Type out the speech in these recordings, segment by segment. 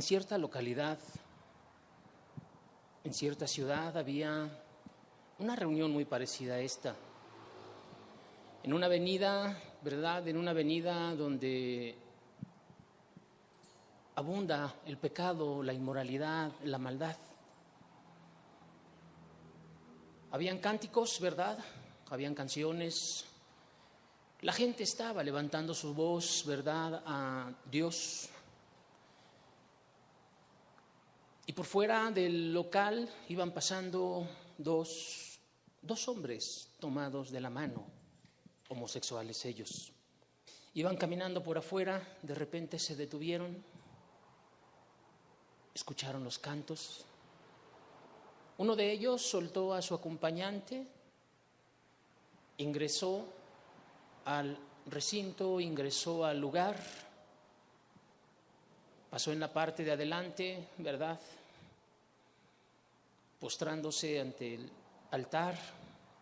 cierta localidad, en cierta ciudad, había una reunión muy parecida a esta. En una avenida, ¿verdad? En una avenida donde abunda el pecado, la inmoralidad, la maldad. Habían cánticos, ¿verdad? Habían canciones. La gente estaba levantando su voz, ¿verdad?, a Dios. Y por fuera del local iban pasando dos hombres tomados de la mano, homosexuales ellos. Iban caminando por afuera, de repente se detuvieron, escucharon los cantos. Uno de ellos soltó a su acompañante, ingresó al recinto, ingresó al lugar, pasó en la parte de adelante, ¿verdad?, postrándose ante el altar,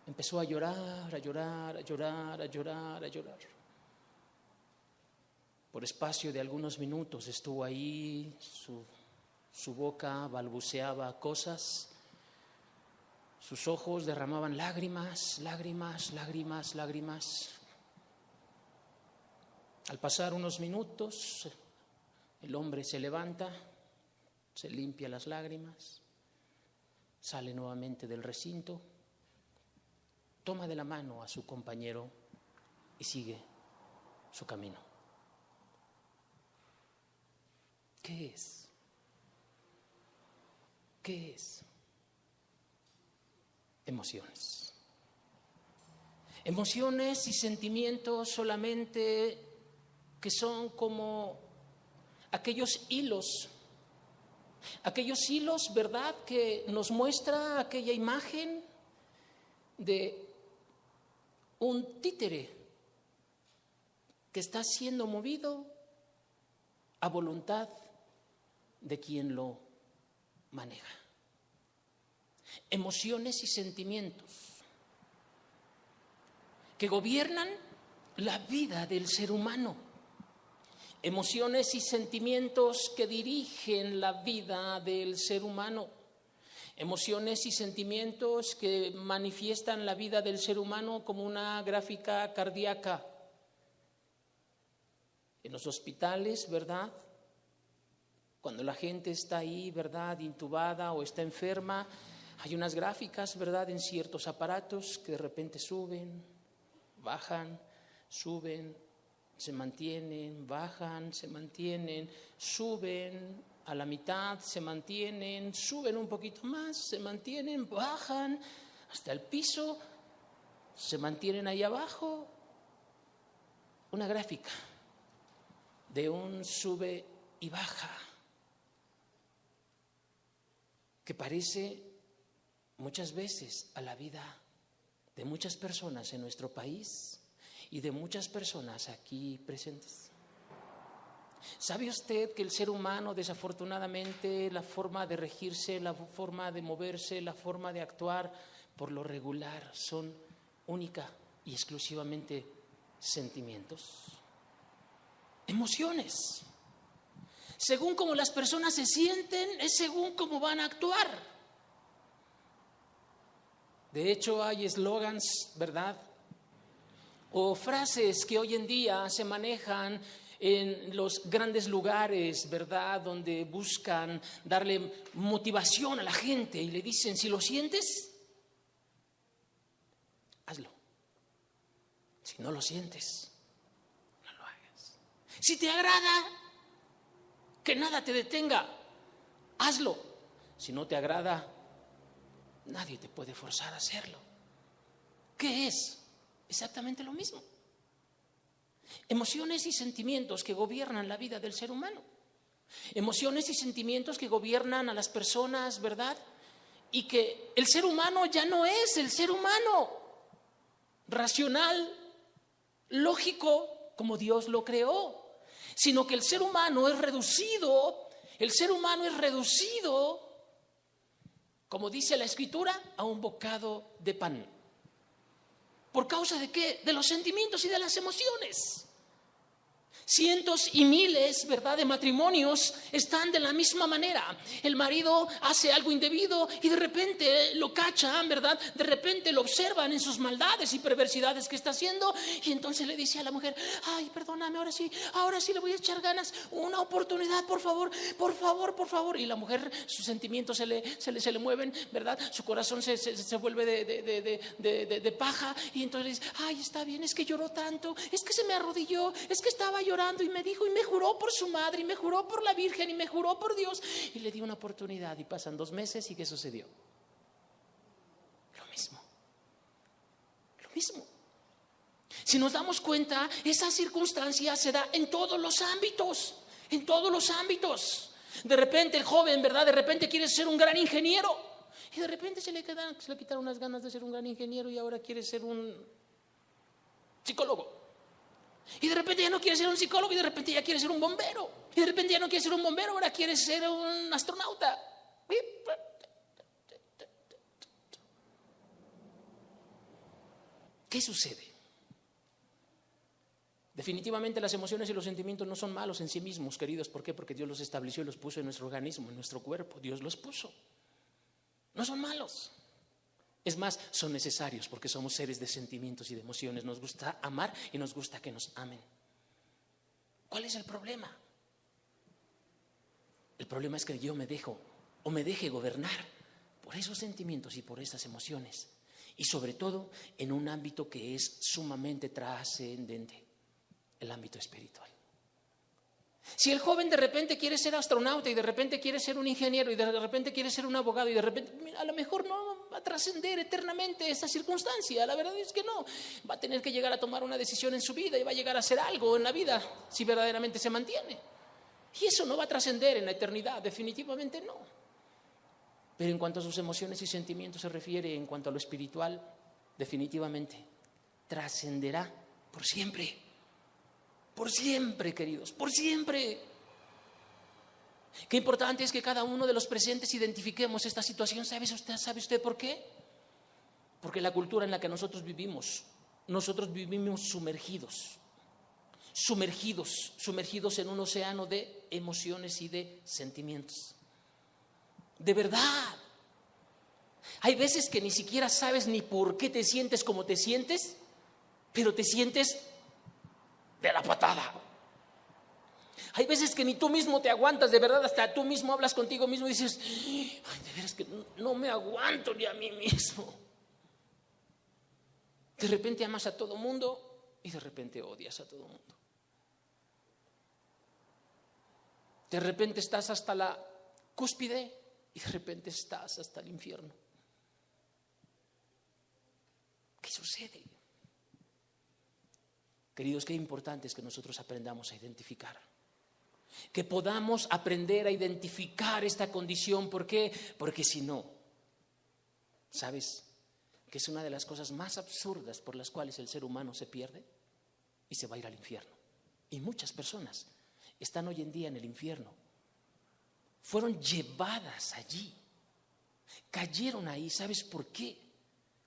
empezó a llorar, a llorar, a llorar, a llorar, a llorar. Por espacio de algunos minutos estuvo ahí, su boca balbuceaba cosas, sus ojos derramaban lágrimas, lágrimas, lágrimas, lágrimas. Al pasar unos minutos, el hombre se levanta, se limpia las lágrimas, sale nuevamente del recinto, toma de la mano a su compañero y sigue su camino. ¿Qué es? ¿Qué es? Emociones. Emociones y sentimientos solamente que son como aquellos hilos, ¿verdad?, que nos muestra aquella imagen de un títere que está siendo movido a voluntad de quien lo maneja. Emociones y sentimientos que gobiernan la vida del ser humano. Emociones y sentimientos que dirigen la vida del ser humano. Emociones y sentimientos que manifiestan la vida del ser humano como una gráfica cardíaca. En los hospitales, ¿verdad?, cuando la gente está ahí, ¿verdad?, intubada o está enferma, hay unas gráficas, ¿verdad?, en ciertos aparatos que de repente suben, bajan, suben, se mantienen, bajan, se mantienen, suben a la mitad, se mantienen, suben un poquito más, se mantienen, bajan hasta el piso, se mantienen ahí abajo. Una gráfica de un sube y baja que parece muchas veces a la vida de muchas personas en nuestro país y de muchas personas aquí presentes. ¿Sabe usted que el ser humano, desafortunadamente, la forma de regirse, la forma de moverse, la forma de actuar, por lo regular, son única y exclusivamente sentimientos? Emociones. Según cómo las personas se sienten, es según cómo van a actuar. De hecho, hay eslogans, ¿verdad?, o frases que hoy en día se manejan en los grandes lugares, ¿verdad?, donde buscan darle motivación a la gente y le dicen: si lo sientes, hazlo. Si no lo sientes, no lo hagas. Si te agrada, que nada te detenga, hazlo. Si no te agrada, nadie te puede forzar a hacerlo. ¿Qué es? Exactamente lo mismo. Emociones y sentimientos que gobiernan la vida del ser humano. Emociones y sentimientos que gobiernan a las personas, ¿verdad? Y que el ser humano ya no es el ser humano racional, lógico, como Dios lo creó, sino que el ser humano es reducido, como dice la Escritura, a un bocado de pan. ¿Por causa de qué? De los sentimientos y de las emociones. Cientos y miles, ¿verdad?, de matrimonios están de la misma manera. El marido hace algo indebido y de repente lo cachan, ¿verdad? De repente lo observan en sus maldades y perversidades que está haciendo, y entonces le dice a la mujer: ay, perdóname, ahora sí le voy a echar ganas, una oportunidad, por favor, por favor, por favor. Y la mujer, sus sentimientos se le mueven, ¿verdad? Su corazón se vuelve de paja, y entonces le dice: ay, está bien, es que lloró tanto, es que se me arrodilló, es que estaba llorando y me dijo, y me juró por su madre, y me juró por la Virgen, y me juró por Dios, y le di una oportunidad, y pasan 2 meses, ¿y qué sucedió? Lo mismo. Si nos damos cuenta, esa circunstancia se da en todos los ámbitos, De repente el joven, ¿verdad?, de repente quiere ser un gran ingeniero, y de repente se le quitaron unas ganas de ser un gran ingeniero, y ahora quiere ser un psicólogo. Y de repente ya no quiere ser un psicólogo, y de repente ya quiere ser un bombero. Y de repente ya no quiere ser un bombero, ahora quiere ser un astronauta. ¿Qué sucede? Definitivamente las emociones y los sentimientos no son malos en sí mismos, queridos. ¿Por qué? Porque Dios los estableció y los puso en nuestro organismo, en nuestro cuerpo. Dios los puso. No son malos. Es más, son necesarios porque somos seres de sentimientos y de emociones. Nos gusta amar y nos gusta que nos amen. ¿Cuál es el problema? El problema es que yo me deje gobernar por esos sentimientos y por esas emociones. Y sobre todo en un ámbito que es sumamente trascendente, el ámbito espiritual. Si el joven de repente quiere ser astronauta, y de repente quiere ser un ingeniero, y de repente quiere ser un abogado, y de repente, mira, a lo mejor no va a trascender eternamente esa circunstancia. La verdad es que no. Va a tener que llegar a tomar una decisión en su vida, y va a llegar a hacer algo en la vida si verdaderamente se mantiene. Y eso no va a trascender en la eternidad, definitivamente no. Pero en cuanto a sus emociones y sentimientos se refiere, en cuanto a lo espiritual, definitivamente trascenderá por siempre. Por siempre, queridos, por siempre. Qué importante es que cada uno de los presentes identifiquemos esta situación. ¿Sabe usted por qué? Porque la cultura en la que nosotros vivimos sumergidos en un océano de emociones y de sentimientos. De verdad. Hay veces que ni siquiera sabes ni por qué te sientes como te sientes, pero te sientes de la patada. Hay veces que ni tú mismo te aguantas, de verdad, hasta tú mismo hablas contigo mismo y dices: ay, de veras que no me aguanto ni a mí mismo. De repente amas a todo mundo y de repente odias a todo mundo. De repente estás hasta la cúspide y de repente estás hasta el infierno. ¿Qué sucede? Queridos, qué importante es que nosotros aprendamos a identificar, que podamos aprender a identificar esta condición. ¿Por qué? Porque si no, ¿sabes que es una de las cosas más absurdas por las cuales el ser humano se pierde y se va a ir al infierno? Y muchas personas están hoy en día en el infierno. Fueron llevadas allí, cayeron ahí. ¿Sabes por qué?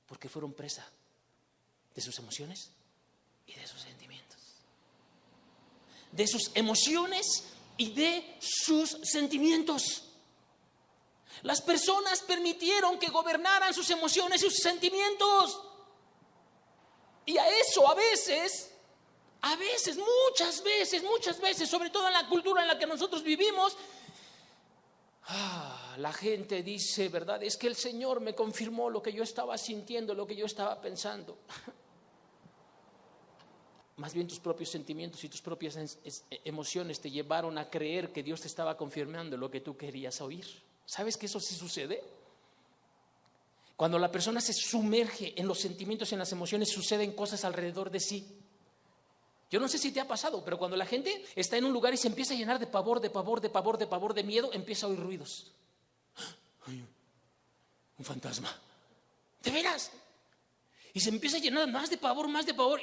Porque fueron presa de sus emociones y de sus sentimientos. De sus emociones y de sus sentimientos. Las personas permitieron que gobernaran sus emociones y sus sentimientos. Y a eso a veces, muchas veces, sobre todo en la cultura en la que nosotros vivimos, la gente dice, ¿verdad? Es que el Señor me confirmó lo que yo estaba sintiendo, lo que yo estaba pensando. Más bien tus propios sentimientos y tus propias emociones te llevaron a creer que Dios te estaba confirmando lo que tú querías oír. ¿Sabes que eso sí sucede? Cuando la persona se sumerge en los sentimientos y en las emociones, suceden cosas alrededor de sí. Yo no sé si te ha pasado, pero cuando la gente está en un lugar y se empieza a llenar de pavor, de miedo, empieza a oír ruidos. ¡Ay! Un fantasma. ¿De veras? Y se empieza a llenar más de pavor,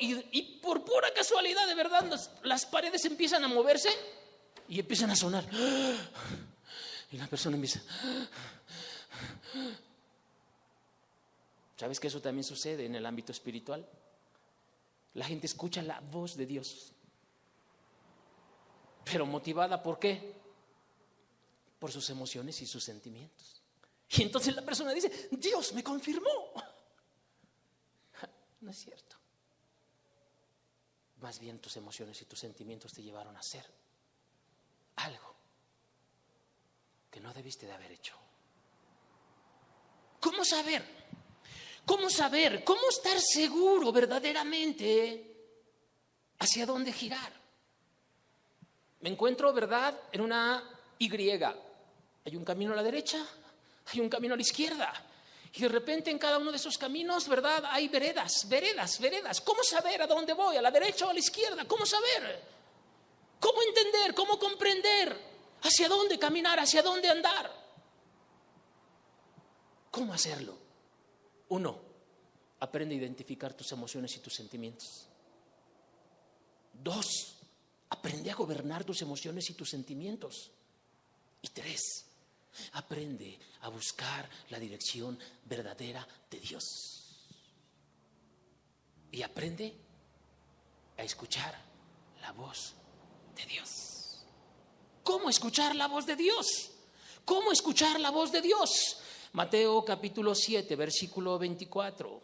y por pura casualidad, de verdad, las paredes empiezan a moverse y empiezan a sonar. Y la persona empieza. ¿Sabes que eso también sucede en el ámbito espiritual? La gente escucha la voz de Dios. Pero motivada ¿por qué? Por sus emociones y sus sentimientos. Y entonces la persona dice, Dios me confirmó. No es cierto. Más bien tus emociones y tus sentimientos te llevaron a hacer algo que no debiste de haber hecho. ¿Cómo saber? ¿Cómo saber? ¿Cómo estar seguro verdaderamente hacia dónde girar? Me encuentro, ¿verdad?, en una Y. Hay un camino a la derecha, hay un camino a la izquierda. Y de repente en cada uno de esos caminos, ¿verdad?, hay veredas. ¿Cómo saber a dónde voy? ¿A la derecha o a la izquierda? ¿Cómo saber? ¿Cómo entender? ¿Cómo comprender? ¿Hacia dónde caminar? ¿Hacia dónde andar? ¿Cómo hacerlo? 1, aprende a identificar tus emociones y tus sentimientos. 2, aprende a gobernar tus emociones y tus sentimientos. Y 3, aprende a buscar la dirección verdadera de Dios. Y aprende a escuchar la voz de Dios. ¿Cómo escuchar la voz de Dios? ¿Cómo escuchar la voz de Dios? Mateo capítulo 7, versículo 24.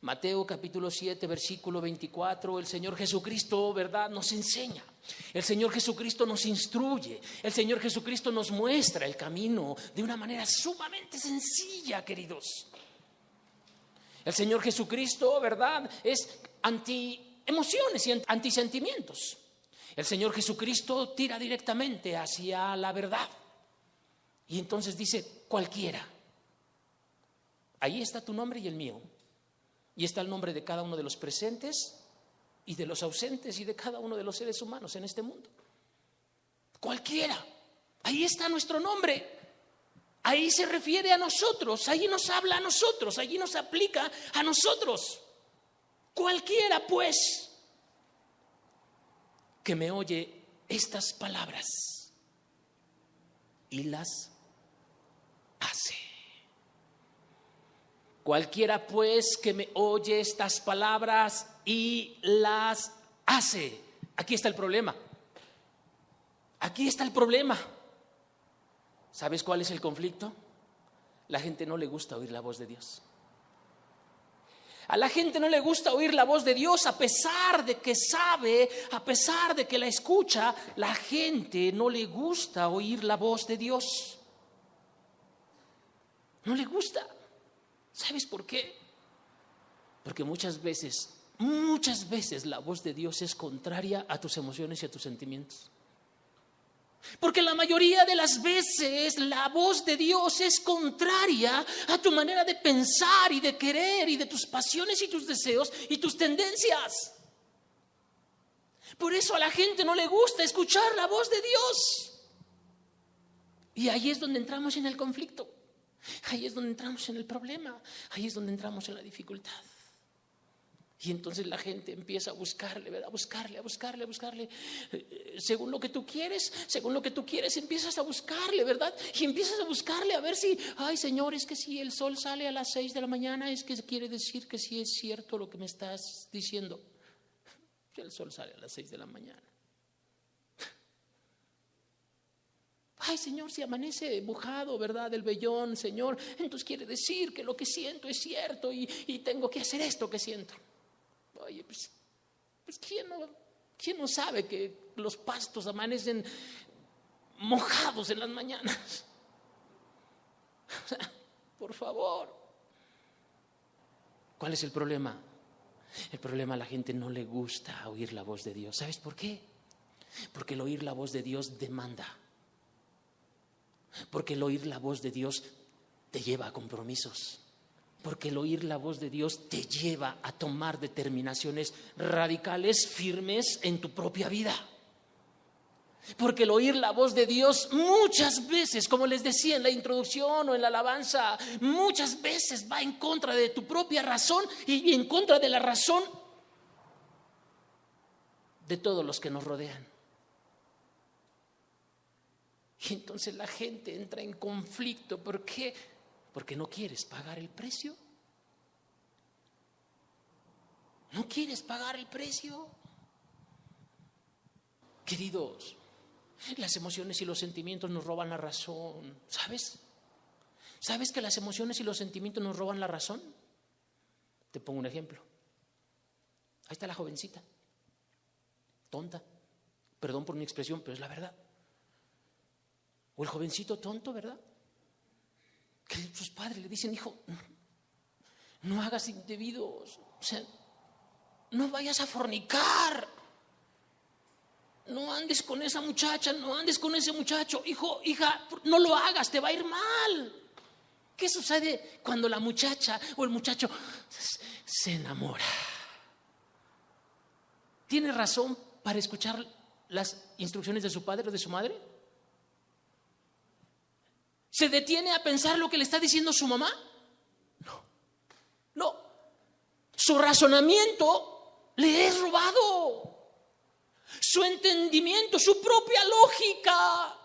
Mateo capítulo 7, versículo 24, el Señor Jesucristo, ¿verdad?, nos enseña. El Señor Jesucristo nos instruye. El Señor Jesucristo nos muestra el camino de una manera sumamente sencilla, queridos. El Señor Jesucristo, ¿verdad?, es anti emociones y anti sentimientos. El Señor Jesucristo tira directamente hacia la verdad. Y entonces dice, cualquiera. Ahí está tu nombre y el mío. Y está el nombre de cada uno de los presentes y de los ausentes y de cada uno de los seres humanos en este mundo. Cualquiera. Ahí está nuestro nombre. Ahí se refiere a nosotros. Ahí nos habla a nosotros. Allí nos aplica a nosotros. Cualquiera, pues, que me oye estas palabras y las hace. Cualquiera, pues, que me oye estas palabras y las hace. Aquí está el problema. Aquí está el problema. ¿Sabes cuál es el conflicto? La gente no le gusta oír la voz de Dios. A la gente no le gusta oír la voz de Dios a pesar de que sabe, a pesar de que la escucha. La gente no le gusta oír la voz de Dios. No le gusta. ¿Sabes por qué? Porque muchas veces la voz de Dios es contraria a tus emociones y a tus sentimientos. Porque la mayoría de las veces la voz de Dios es contraria a tu manera de pensar y de querer y de tus pasiones y tus deseos y tus tendencias. Por eso a la gente no le gusta escuchar la voz de Dios. Y ahí es donde entramos en el conflicto. Ahí es donde entramos en el problema. Ahí es donde entramos en la dificultad. Y entonces la gente empieza a buscarle, ¿verdad? A buscarle. Según lo que tú quieres, empiezas a buscarle, ¿verdad? Y empiezas a buscarle a ver si, ay, Señor, es que si el sol sale a las 6 de la mañana, es que quiere decir que sí es cierto lo que me estás diciendo. Que el sol sale a las 6 de la mañana. Ay, Señor, si amanece mojado, ¿verdad?, el vellón, Señor, entonces quiere decir que lo que siento es cierto y tengo que hacer esto que siento. Oye, pues ¿quién no sabe que los pastos amanecen mojados en las mañanas? O sea, por favor. ¿Cuál es el problema? El problema, a la gente no le gusta oír la voz de Dios. ¿Sabes por qué? Porque el oír la voz de Dios demanda. Porque el oír la voz de Dios te lleva a compromisos. Porque el oír la voz de Dios te lleva a tomar determinaciones radicales, firmes en tu propia vida. Porque el oír la voz de Dios muchas veces, como les decía en la introducción o en la alabanza, muchas veces va en contra de tu propia razón y en contra de la razón de todos los que nos rodean. Y entonces la gente entra en conflicto. ¿Por qué? Porque no quieres pagar el precio. ¿No quieres pagar el precio? Queridos, las emociones y los sentimientos nos roban la razón. ¿Sabes? ¿Sabes que las emociones y los sentimientos nos roban la razón? Te pongo un ejemplo. Ahí está la jovencita, tonta. Perdón por mi expresión, pero es la verdad. O el jovencito tonto, ¿verdad? Que sus padres le dicen, hijo, no hagas indebidos, o sea, no vayas a fornicar, no andes con esa muchacha, no andes con ese muchacho, hijo, hija, no lo hagas, te va a ir mal. ¿Qué sucede cuando la muchacha o el muchacho se enamora? ¿Tiene razón para escuchar las instrucciones de su padre o de su madre? ¿Se detiene a pensar lo que le está diciendo su mamá? No. Su razonamiento le es robado. Su entendimiento, su propia lógica,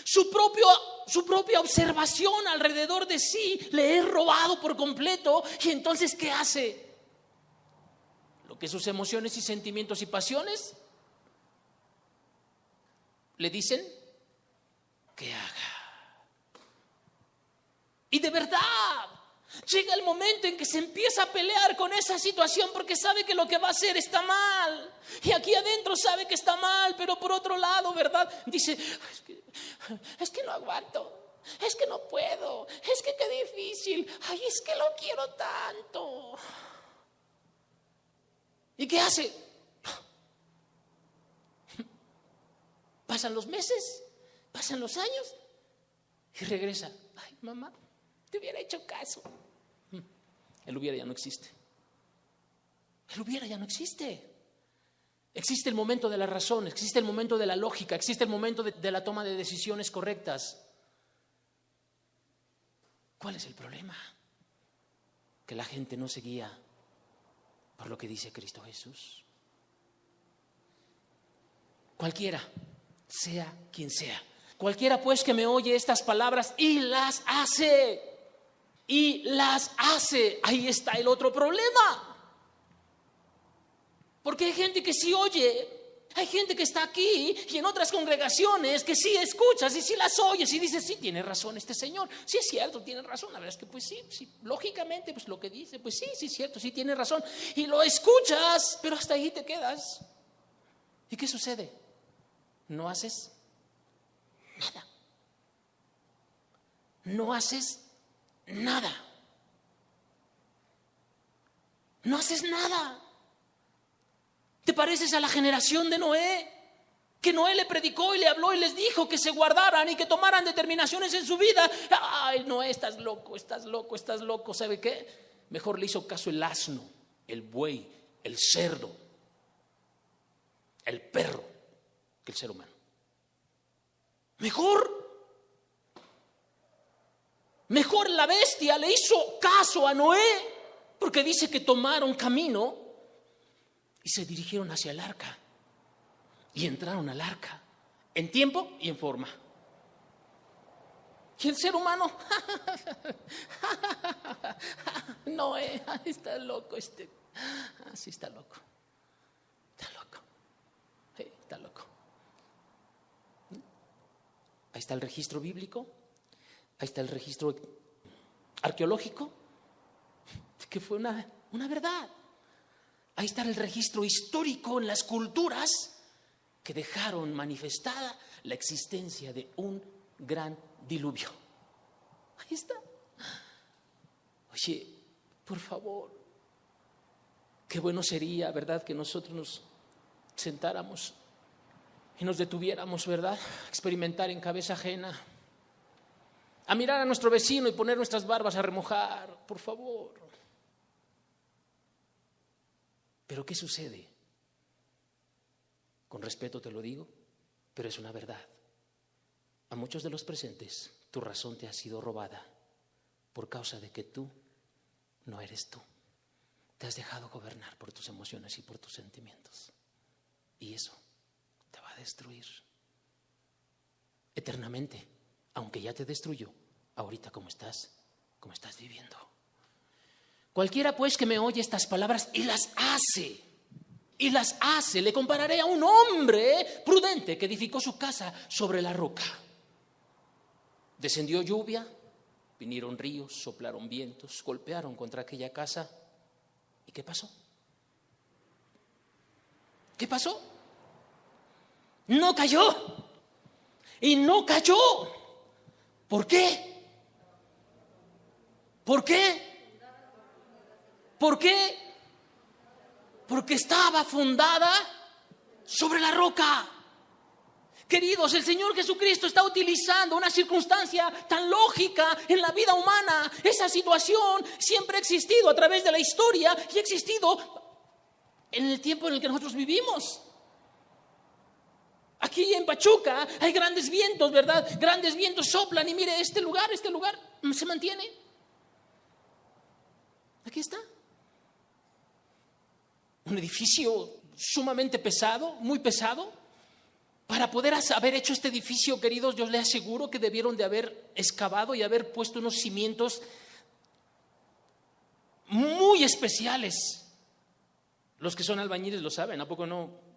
su propia observación alrededor de sí le es robado por completo. Y entonces, ¿qué hace? Lo que sus emociones y sentimientos y pasiones le dicen que haga. Y de verdad, llega el momento en que se empieza a pelear con esa situación porque sabe que lo que va a hacer está mal. Y aquí adentro sabe que está mal, pero por otro lado, ¿verdad? Dice, es que no aguanto, es que no puedo, es que qué difícil, ay, es que lo quiero tanto. ¿Y qué hace? Pasan los meses, pasan los años y regresa. Ay, mamá, te hubiera hecho caso. El hubiera ya no existe. El hubiera ya no existe. Existe el momento de la razón, existe el momento de la lógica, existe el momento de la toma de decisiones correctas. ¿Cuál es el problema? Que la gente no se guía por lo que dice Cristo Jesús. Cualquiera, sea quien sea. Cualquiera pues que me oye estas palabras y las hace. Y las hace. Ahí está el otro problema. Porque hay gente que sí oye, hay gente que está aquí y en otras congregaciones que sí escuchas y sí las oyes y dices, sí, tiene razón este señor, sí es cierto, tiene razón. La verdad es que pues sí, lógicamente pues lo que dice, pues sí es cierto, sí tiene razón. Y lo escuchas, pero hasta ahí te quedas. ¿Y qué sucede? No haces nada. No haces nada. No haces nada. ¿Te pareces a la generación de Noé? Que Noé le predicó y le habló y les dijo que se guardaran y que tomaran determinaciones en su vida. Ay, Noé, estás loco, estás loco, estás loco. ¿Sabe qué? Mejor le hizo caso el asno, el buey, el cerdo, el perro que el ser humano. Mejor la bestia le hizo caso a Noé, porque dice que tomaron camino y se dirigieron hacia el arca y entraron al arca en tiempo y en forma. Y el ser humano, Noé, está loco sí está loco, está loco. Ahí está el registro bíblico, ahí está el registro arqueológico, que fue una verdad. Ahí está el registro histórico en las culturas que dejaron manifestada la existencia de un gran diluvio. Ahí está. Oye, por favor, qué bueno sería, ¿verdad?, que nosotros nos sentáramos y nos detuviéramos, ¿verdad?, a experimentar en cabeza ajena, a mirar a nuestro vecino y poner nuestras barbas a remojar, por favor. Pero ¿qué sucede? Con respeto te lo digo, pero es una verdad. A muchos de los presentes, tu razón te ha sido robada por causa de que tú no eres tú. Te has dejado gobernar por tus emociones y por tus sentimientos. Y eso te va a destruir eternamente, aunque ya te destruyó ahorita como estás viviendo. Cualquiera pues que me oye estas palabras y las hace, y las hace. Le compararé a un hombre prudente que edificó su casa sobre la roca. Descendió lluvia, vinieron ríos, soplaron vientos, golpearon contra aquella casa. ¿Y qué pasó? ¿Qué pasó? No cayó. Y no cayó. ¿Por qué? ¿Por qué? ¿Por qué? Porque estaba fundada sobre la roca. Queridos, el Señor Jesucristo está utilizando una circunstancia tan lógica en la vida humana. Esa situación siempre ha existido a través de la historia y ha existido en el tiempo en el que nosotros vivimos. Aquí en Pachuca hay grandes vientos, ¿verdad? Grandes vientos soplan y mire, este lugar se mantiene. Aquí está. Un edificio sumamente pesado, muy pesado. Para poder haber hecho este edificio, queridos, yo les aseguro que debieron de haber excavado y haber puesto unos cimientos muy especiales. Los que son albañiles lo saben, ¿a poco no?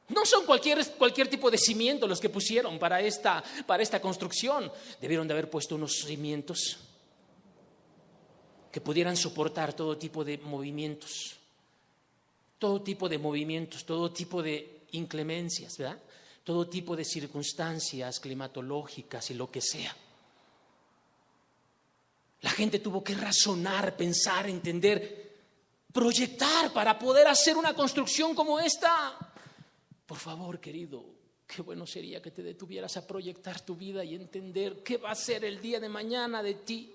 No son cualquier tipo de cimiento los que pusieron para esta construcción. Debieron de haber puesto unos cimientos que pudieran soportar todo tipo de movimientos. Todo tipo de inclemencias, ¿verdad? Todo tipo de circunstancias climatológicas y lo que sea. La gente tuvo que razonar, pensar, entender, proyectar para poder hacer una construcción como esta. Por favor, querido, qué bueno sería que te detuvieras a proyectar tu vida y entender qué va a ser el día de mañana de ti.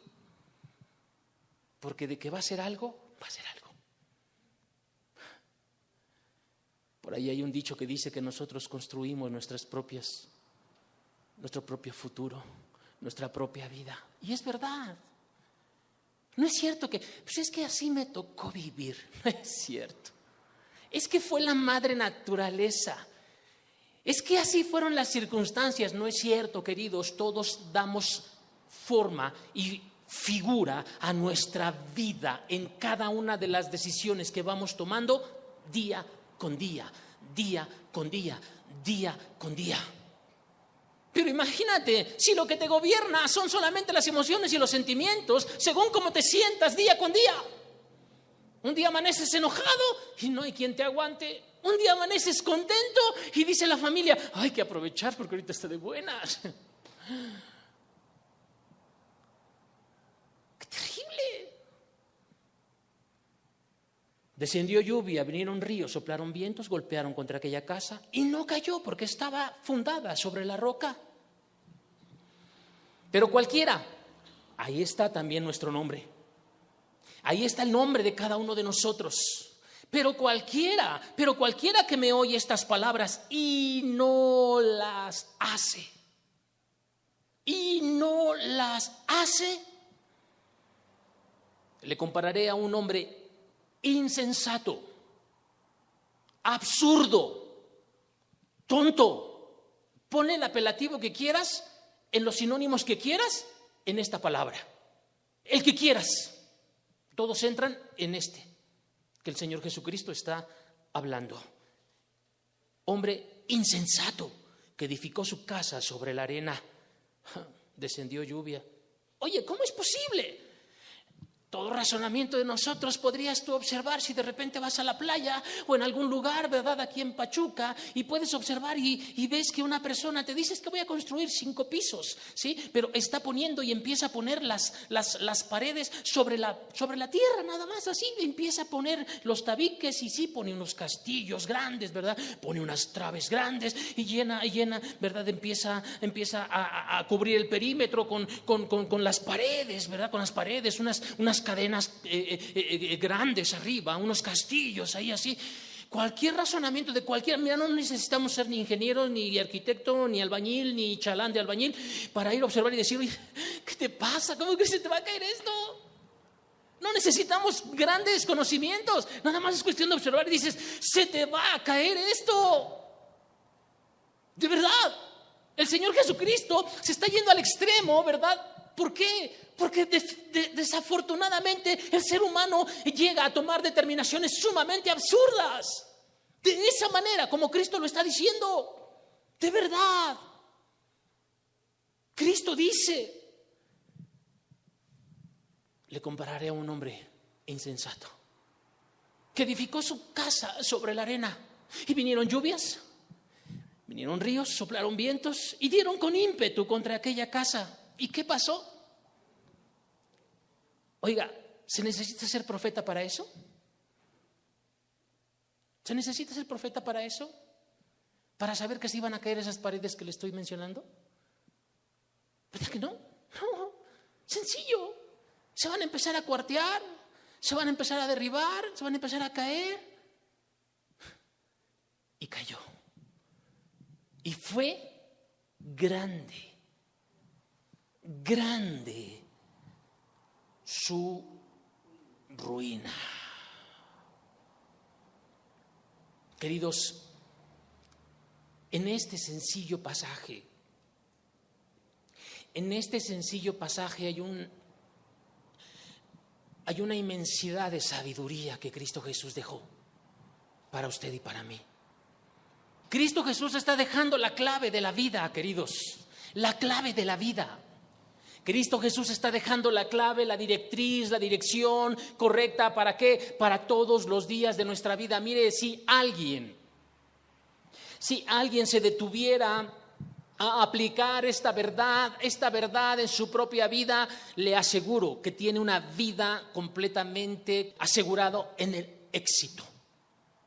Porque de que va a ser algo, va a ser algo. Por ahí hay un dicho que dice que nosotros construimos nuestro propio futuro, nuestra propia vida. Y es verdad. No es cierto que, pues es que así me tocó vivir. No es cierto. Es que fue la madre naturaleza. Es que así fueron las circunstancias. No es cierto, queridos. Todos damos forma y figura a nuestra vida en cada una de las decisiones que vamos tomando día con día, día con día, día con día. Pero imagínate, si lo que te gobierna son solamente las emociones y los sentimientos, según cómo te sientas día con día. Un día amaneces enojado y no hay quien te aguante. Un día amaneces contento y dice la familia, hay que aprovechar porque ahorita está de buenas. ¡Qué terrible! Descendió lluvia, vinieron ríos, soplaron vientos, golpearon contra aquella casa y no cayó porque estaba fundada sobre la roca. Pero cualquiera, ahí está también nuestro nombre. Ahí está el nombre de cada uno de nosotros. Pero cualquiera que me oye estas palabras y no las hace, le compararé a un hombre insensato, absurdo, tonto. Ponle el apelativo que quieras, en los sinónimos que quieras, en esta palabra. El que quieras. Todos entran en este que el Señor Jesucristo está hablando. Hombre insensato que edificó su casa sobre la arena. Descendió lluvia. Oye, ¿cómo es posible? Todo razonamiento de nosotros podrías tú observar si de repente vas a la playa o en algún lugar, ¿verdad? Aquí en Pachuca, y puedes observar y ves que una persona te dice que voy a construir 5 pisos, ¿sí? Pero está poniendo y empieza a poner las paredes sobre la tierra, nada más así, empieza a poner los tabiques y sí, pone unos castillos grandes, ¿verdad? Pone unas traves grandes y llena, ¿verdad? Empieza a cubrir el perímetro con las paredes, ¿verdad? Con las paredes, unas cadenas grandes arriba, unos castillos ahí así. Cualquier razonamiento de cualquiera, mira, no necesitamos ser ni ingeniero, ni arquitecto, ni albañil, ni chalán de albañil para ir a observar y decir, oye, ¿qué te pasa? ¿Cómo que se te va a caer esto? No necesitamos grandes conocimientos, nada más es cuestión de observar y dices, se te va a caer esto. De verdad, el Señor Jesucristo se está yendo al extremo, ¿verdad? ¿Por qué? Porque desafortunadamente el ser humano llega a tomar determinaciones sumamente absurdas. De esa manera, como Cristo lo está diciendo. De verdad. Cristo dice, le compararé a un hombre insensato que edificó su casa sobre la arena. Y vinieron lluvias, vinieron ríos, soplaron vientos y dieron con ímpetu contra aquella casa. ¿Y qué pasó? Oiga, ¿se necesita ser profeta para eso? ¿Se necesita ser profeta para eso? ¿Para saber que se iban a caer esas paredes que le estoy mencionando? ¿Verdad que no? No, sencillo. Se van a empezar a cuartear, se van a empezar a derribar, se van a empezar a caer. Y cayó. Y fue grande, grande su ruina. Queridos, en este sencillo pasaje hay una inmensidad de sabiduría que Cristo Jesús dejó para usted y para mí. Cristo Jesús está dejando la clave de la vida, queridos, la clave de la vida. Cristo Jesús está dejando la clave, la directriz, la dirección correcta. ¿Para qué? Para todos los días de nuestra vida. Mire, si alguien se detuviera a aplicar esta verdad en su propia vida, le aseguro que tiene una vida completamente asegurada en el éxito.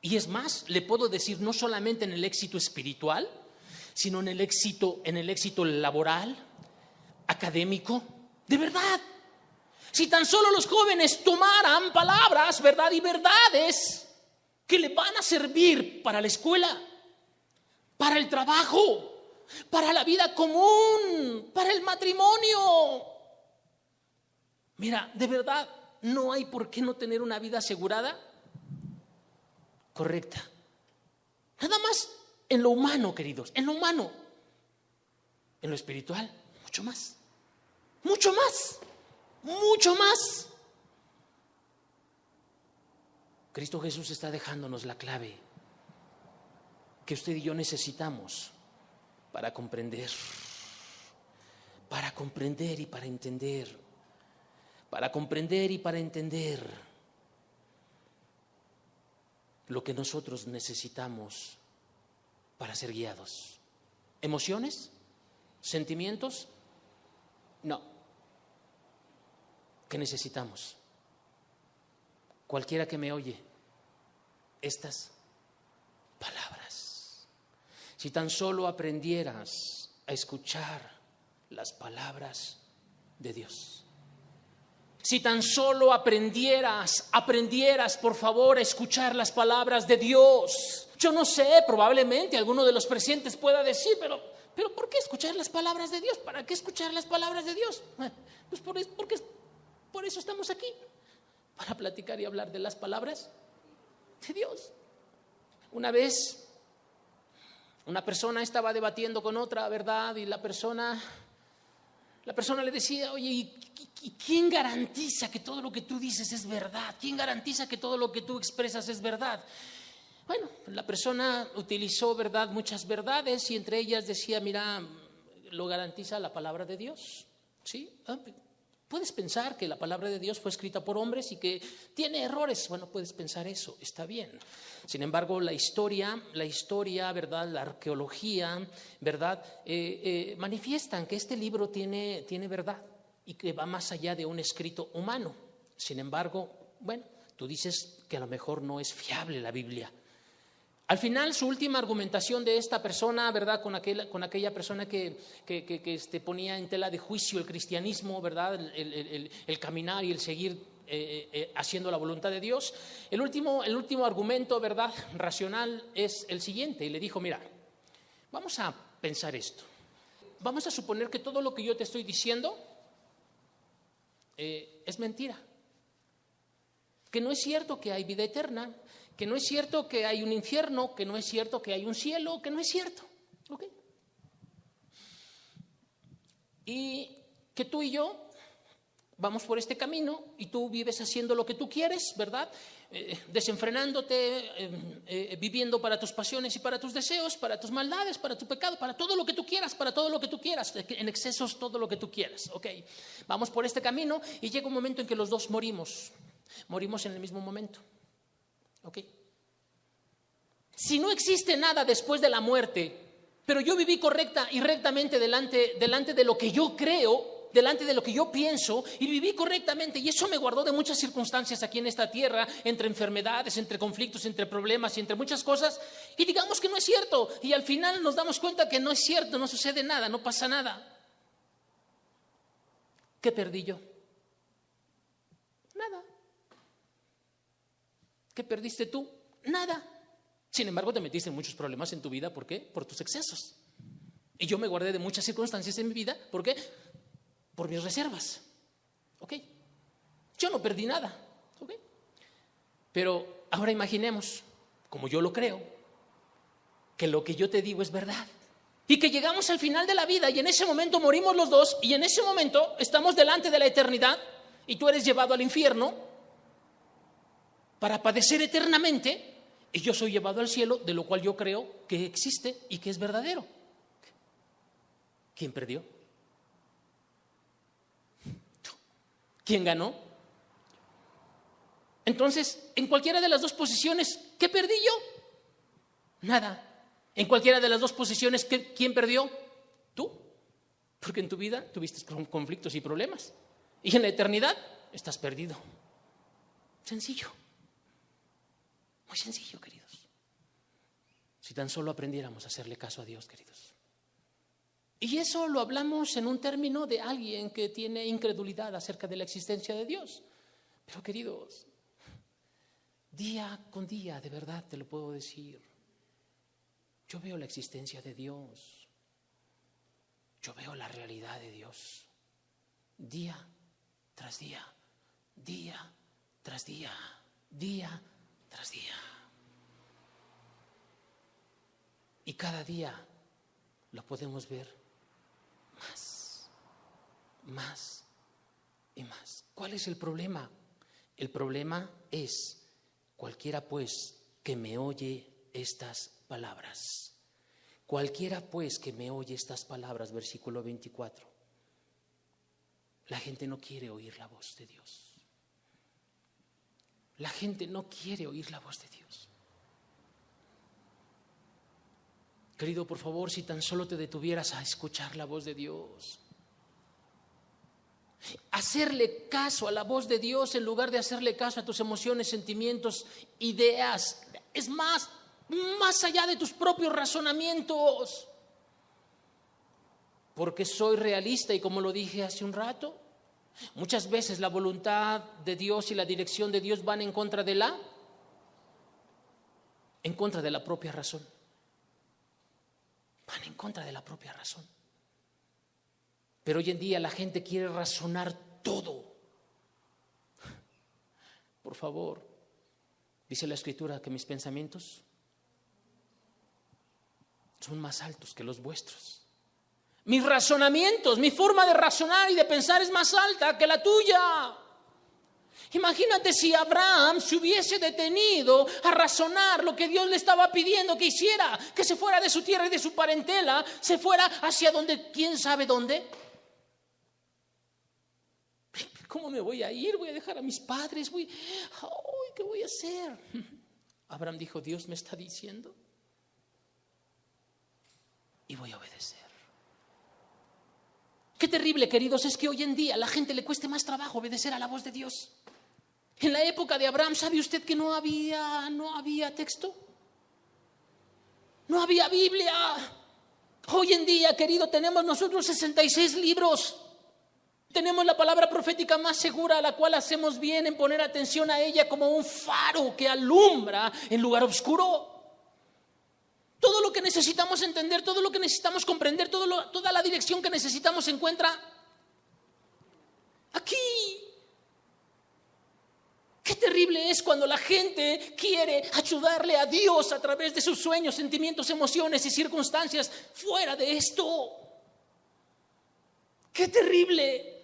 Y es más, le puedo decir, no solamente en el éxito espiritual, sino en el éxito laboral, académico. De verdad, si tan solo los jóvenes tomaran palabras, verdad, y verdades que le van a servir para la escuela, para el trabajo, para la vida común, para el matrimonio. Mira, de verdad, no hay por qué no tener una vida asegurada, correcta. Nada más en lo humano, queridos, en lo humano. En lo espiritual, mucho más. Mucho más. Mucho más. Cristo Jesús está dejándonos la clave que usted y yo necesitamos para comprender y para entender. Para comprender y para entender lo que nosotros necesitamos para ser guiados. ¿Emociones? ¿Sentimientos? No. ¿Qué necesitamos? Cualquiera que me oye, estas palabras. Si tan solo aprendieras a escuchar las palabras de Dios. Si tan solo aprendieras, por favor, a escuchar las palabras de Dios. Yo no sé, probablemente alguno de los presentes pueda decir, pero ¿por qué escuchar las palabras de Dios? ¿Para qué escuchar las palabras de Dios? Pues porque por eso estamos aquí, para platicar y hablar de las palabras de Dios. Una vez, una persona estaba debatiendo con otra, ¿verdad? Y la persona le decía, oye, ¿y quién garantiza que todo lo que tú dices es verdad? ¿Quién garantiza que todo lo que tú expresas es verdad? Bueno, la persona utilizó, ¿verdad?, muchas verdades y entre ellas decía, mira, lo garantiza la palabra de Dios, ¿sí? Puedes pensar que la palabra de Dios fue escrita por hombres y que tiene errores. Bueno, puedes pensar eso, está bien. Sin embargo, la historia, ¿verdad?, la arqueología, ¿verdad?, manifiestan que este libro tiene verdad y que va más allá de un escrito humano. Sin embargo, bueno, tú dices que a lo mejor no es fiable la Biblia. Al final, su última argumentación de esta persona, ¿verdad?, con aquella persona que ponía en tela de juicio el cristianismo, ¿verdad?, el caminar y el seguir haciendo la voluntad de Dios. El último argumento, ¿verdad?, racional es el siguiente. Y le dijo, mira, vamos a pensar esto. Vamos a suponer que todo lo que yo te estoy diciendo es mentira. Que no es cierto que hay vida eterna, que no es cierto que hay un infierno, que no es cierto que hay un cielo, que no es cierto. ¿Ok? ¿Y que tú y yo vamos por este camino y tú vives haciendo lo que tú quieres, ¿verdad? Desenfrenándote, viviendo para tus pasiones y para tus deseos, para tus maldades, para tu pecado, para todo lo que tú quieras, en excesos todo lo que tú quieras, ¿ok? Vamos por este camino y llega un momento en que los dos morimos en el mismo momento, ¿ok? Si no existe nada después de la muerte, pero yo viví correcta y rectamente delante de lo que yo creo, delante de lo que yo pienso, y viví correctamente, y eso me guardó de muchas circunstancias aquí en esta tierra, entre enfermedades, entre conflictos, entre problemas y entre muchas cosas, y digamos que no es cierto, y al final nos damos cuenta que no es cierto, no sucede nada, no pasa nada. ¿Qué perdí yo? Nada. ¿Qué perdiste tú? Nada. Sin embargo, te metiste en muchos problemas en tu vida. ¿Por qué? Por tus excesos. Y yo me guardé de muchas circunstancias en mi vida. ¿Por qué? Por mis reservas. ¿Ok? Yo no perdí nada. ¿Ok? Pero ahora imaginemos, como yo lo creo, que lo que yo te digo es verdad. Y que llegamos al final de la vida y en ese momento morimos los dos y en ese momento estamos delante de la eternidad y tú eres llevado al infierno para padecer eternamente. Y yo soy llevado al cielo, de lo cual yo creo que existe y que es verdadero. ¿Quién perdió? ¿Quién ganó? Entonces, en cualquiera de las dos posiciones, ¿qué perdí yo? Nada. En cualquiera de las dos posiciones, ¿quién perdió? Tú. Porque en tu vida tuviste conflictos y problemas. Y en la eternidad estás perdido. Sencillo. Muy sencillo, queridos. Si tan solo aprendiéramos a hacerle caso a Dios, queridos. Y eso lo hablamos en un término de alguien que tiene incredulidad acerca de la existencia de Dios. Pero, queridos, día con día, de verdad te lo puedo decir, yo veo la existencia de Dios. Yo veo la realidad de Dios. Día tras día, día tras día, día tras día. Y cada día lo podemos ver más y más. ¿Cuál es el problema? El problema es: cualquiera pues que me oye estas palabras. Cualquiera pues que me oye estas palabras, versículo 24. La gente no quiere oír la voz de Dios. La gente no quiere oír la voz de Dios. Querido, por favor, si tan solo te detuvieras a escuchar la voz de Dios. Hacerle caso a la voz de Dios en lugar de hacerle caso a tus emociones, sentimientos, ideas. Es más allá de tus propios razonamientos. Porque soy realista y como lo dije hace un rato, muchas veces la voluntad de Dios y la dirección de Dios van en contra de la propia razón. Van en contra de la propia razón. Pero hoy en día la gente quiere razonar todo. Por favor, dice la Escritura que mis pensamientos son más altos que los vuestros. Mis razonamientos, mi forma de razonar y de pensar es más alta que la tuya. Imagínate si Abraham se hubiese detenido a razonar lo que Dios le estaba pidiendo que hiciera, que se fuera de su tierra y de su parentela, se fuera hacia donde, quién sabe dónde. ¿Cómo me voy a ir? Voy a dejar a mis padres. ¿Qué voy a hacer? Abraham dijo: Dios me está diciendo y voy a obedecer. Qué terrible, queridos, es que hoy en día a la gente le cueste más trabajo obedecer a la voz de Dios. En la época de Abraham, ¿sabe usted que no había texto? No había Biblia. Hoy en día, querido, tenemos nosotros 66 libros. Tenemos la palabra profética más segura, a la cual hacemos bien en poner atención a ella como un faro que alumbra en lugar oscuro. Todo lo que necesitamos entender, todo lo que necesitamos comprender, toda la dirección que necesitamos se encuentra aquí. Qué terrible es cuando la gente quiere ayudarle a Dios a través de sus sueños, sentimientos, emociones y circunstancias fuera de esto. Qué terrible.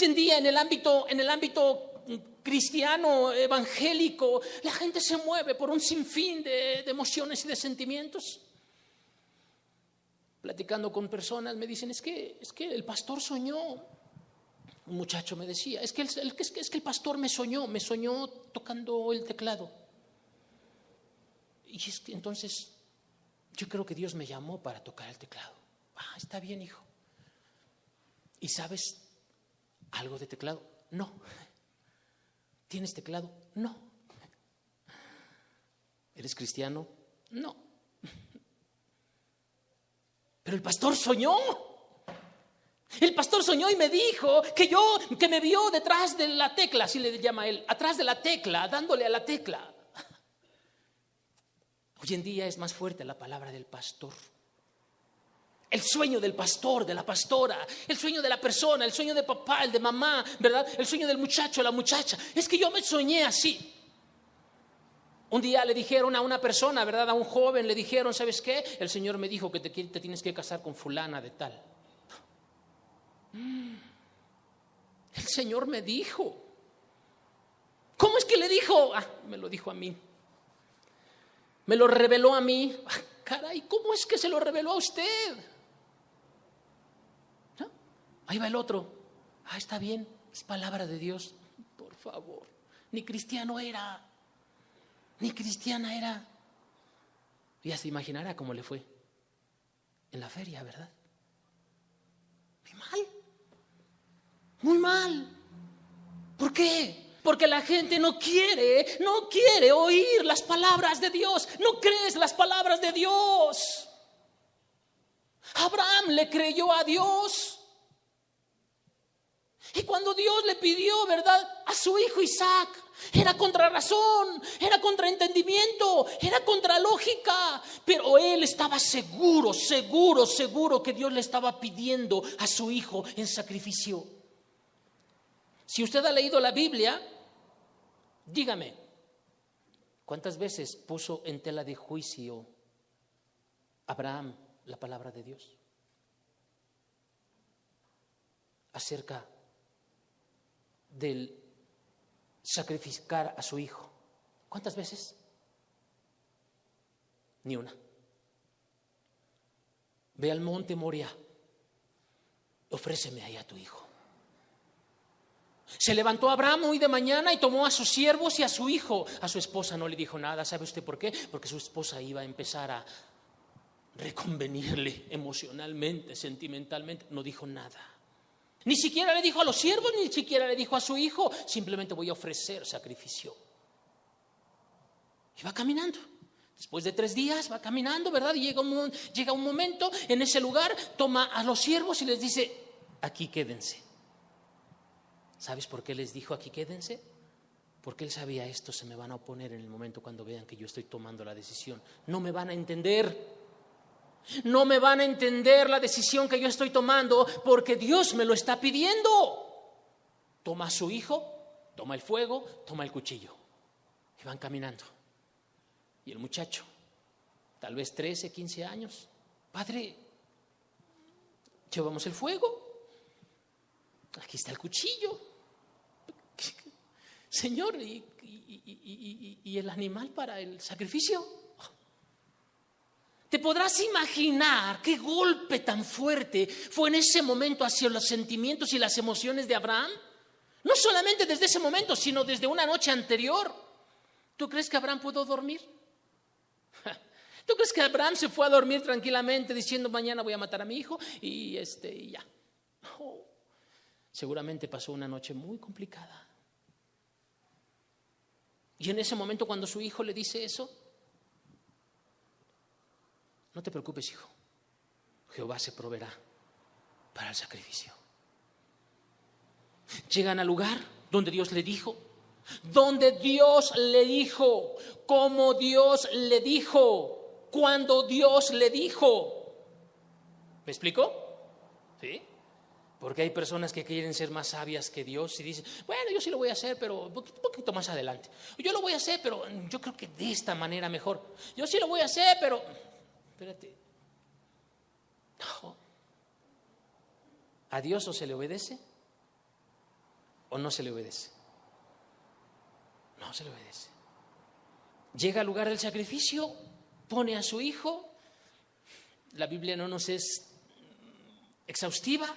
Hoy en día en el ámbito cristiano, evangélico, la gente se mueve por un sinfín de emociones y de sentimientos. Platicando con personas me dicen, es que el pastor soñó. Un muchacho me decía, es que el pastor me soñó tocando el teclado. Y es que entonces yo creo que Dios me llamó para tocar el teclado. Está bien, hijo. ¿Y sabes algo de teclado? No. ¿Tienes teclado? No. ¿Eres cristiano? No. Pero el pastor soñó. El pastor soñó y me dijo que me vio detrás de la tecla, así le llama él, atrás de la tecla, dándole a la tecla. Hoy en día es más fuerte la palabra del pastor. El sueño del pastor, de la pastora, el sueño de la persona, el sueño de papá, el de mamá, ¿verdad? El sueño del muchacho, la muchacha. Es que yo me soñé así. Un día le dijeron a una persona, ¿verdad? A un joven le dijeron, ¿sabes qué? El Señor me dijo que te tienes que casar con fulana de tal. El Señor me dijo. ¿Cómo es que le dijo? Me lo dijo a mí. Me lo reveló a mí. Caray, ¿cómo es que se lo reveló a usted? ¿No? Ahí va el otro. Está bien, es palabra de Dios. Por favor, ni cristiano era, ni cristiana era. Ya se imaginará cómo le fue en la feria, ¿verdad? Muy mal. Muy mal. ¿Por qué? Porque la gente no quiere oír las palabras de Dios. No crees las palabras de Dios. Abraham le creyó a Dios. Y cuando Dios le pidió, ¿verdad?, a su hijo Isaac, era contra razón, era contra entendimiento, era contra lógica. Pero él estaba seguro que Dios le estaba pidiendo a su hijo en sacrificio. Si usted ha leído la Biblia, dígame, ¿cuántas veces puso en tela de juicio Abraham la palabra de Dios acerca del sacrificar a su hijo? ¿Cuántas veces? Ni una. Ve al monte Moria, ofréceme ahí a tu hijo. Se levantó Abraham muy de mañana y tomó a sus siervos y a su hijo. A su esposa no le dijo nada. ¿Sabe usted por qué? Porque su esposa iba a empezar a reconvenirle emocionalmente, sentimentalmente. No dijo nada. Ni siquiera le dijo a los siervos, ni siquiera le dijo a su hijo. Simplemente voy a ofrecer sacrificio. Y va caminando. Después de 3 días va caminando, ¿verdad? Y llega un momento en ese lugar, toma a los siervos y les dice, aquí quédense. ¿Sabes por qué les dijo aquí quédense? Porque él sabía, estos se me van a oponer en el momento cuando vean que yo estoy tomando la decisión. No me van a entender. No me van a entender la decisión que yo estoy tomando porque Dios me lo está pidiendo. Toma a su hijo, toma el fuego, toma el cuchillo. Y van caminando. Y el muchacho, tal vez 13, 15 años. Padre, llevamos el fuego. Aquí está el cuchillo. Señor, ¿y el animal para el sacrificio? ¿Te podrás imaginar qué golpe tan fuerte fue en ese momento hacia los sentimientos y las emociones de Abraham? No solamente desde ese momento, sino desde una noche anterior. ¿Tú crees que Abraham pudo dormir? ¿Tú crees que Abraham se fue a dormir tranquilamente diciendo mañana voy a matar a mi hijo y ya? No. Seguramente pasó una noche muy complicada. Y en ese momento cuando su hijo le dice eso, no te preocupes, hijo, Jehová se proveerá para el sacrificio. Llegan al lugar donde Dios le dijo, como Dios le dijo, cuando Dios le dijo. ¿Me explico? ¿Sí? Porque hay personas que quieren ser más sabias que Dios y dicen, bueno, yo sí lo voy a hacer, pero un poquito más adelante. Yo lo voy a hacer, pero yo creo que de esta manera mejor. Yo sí lo voy a hacer, pero... Espérate. No. ¿A Dios o se le obedece ¿O no se le obedece? No se le obedece. Llega al lugar del sacrificio, pone a su hijo. La Biblia no nos es exhaustiva,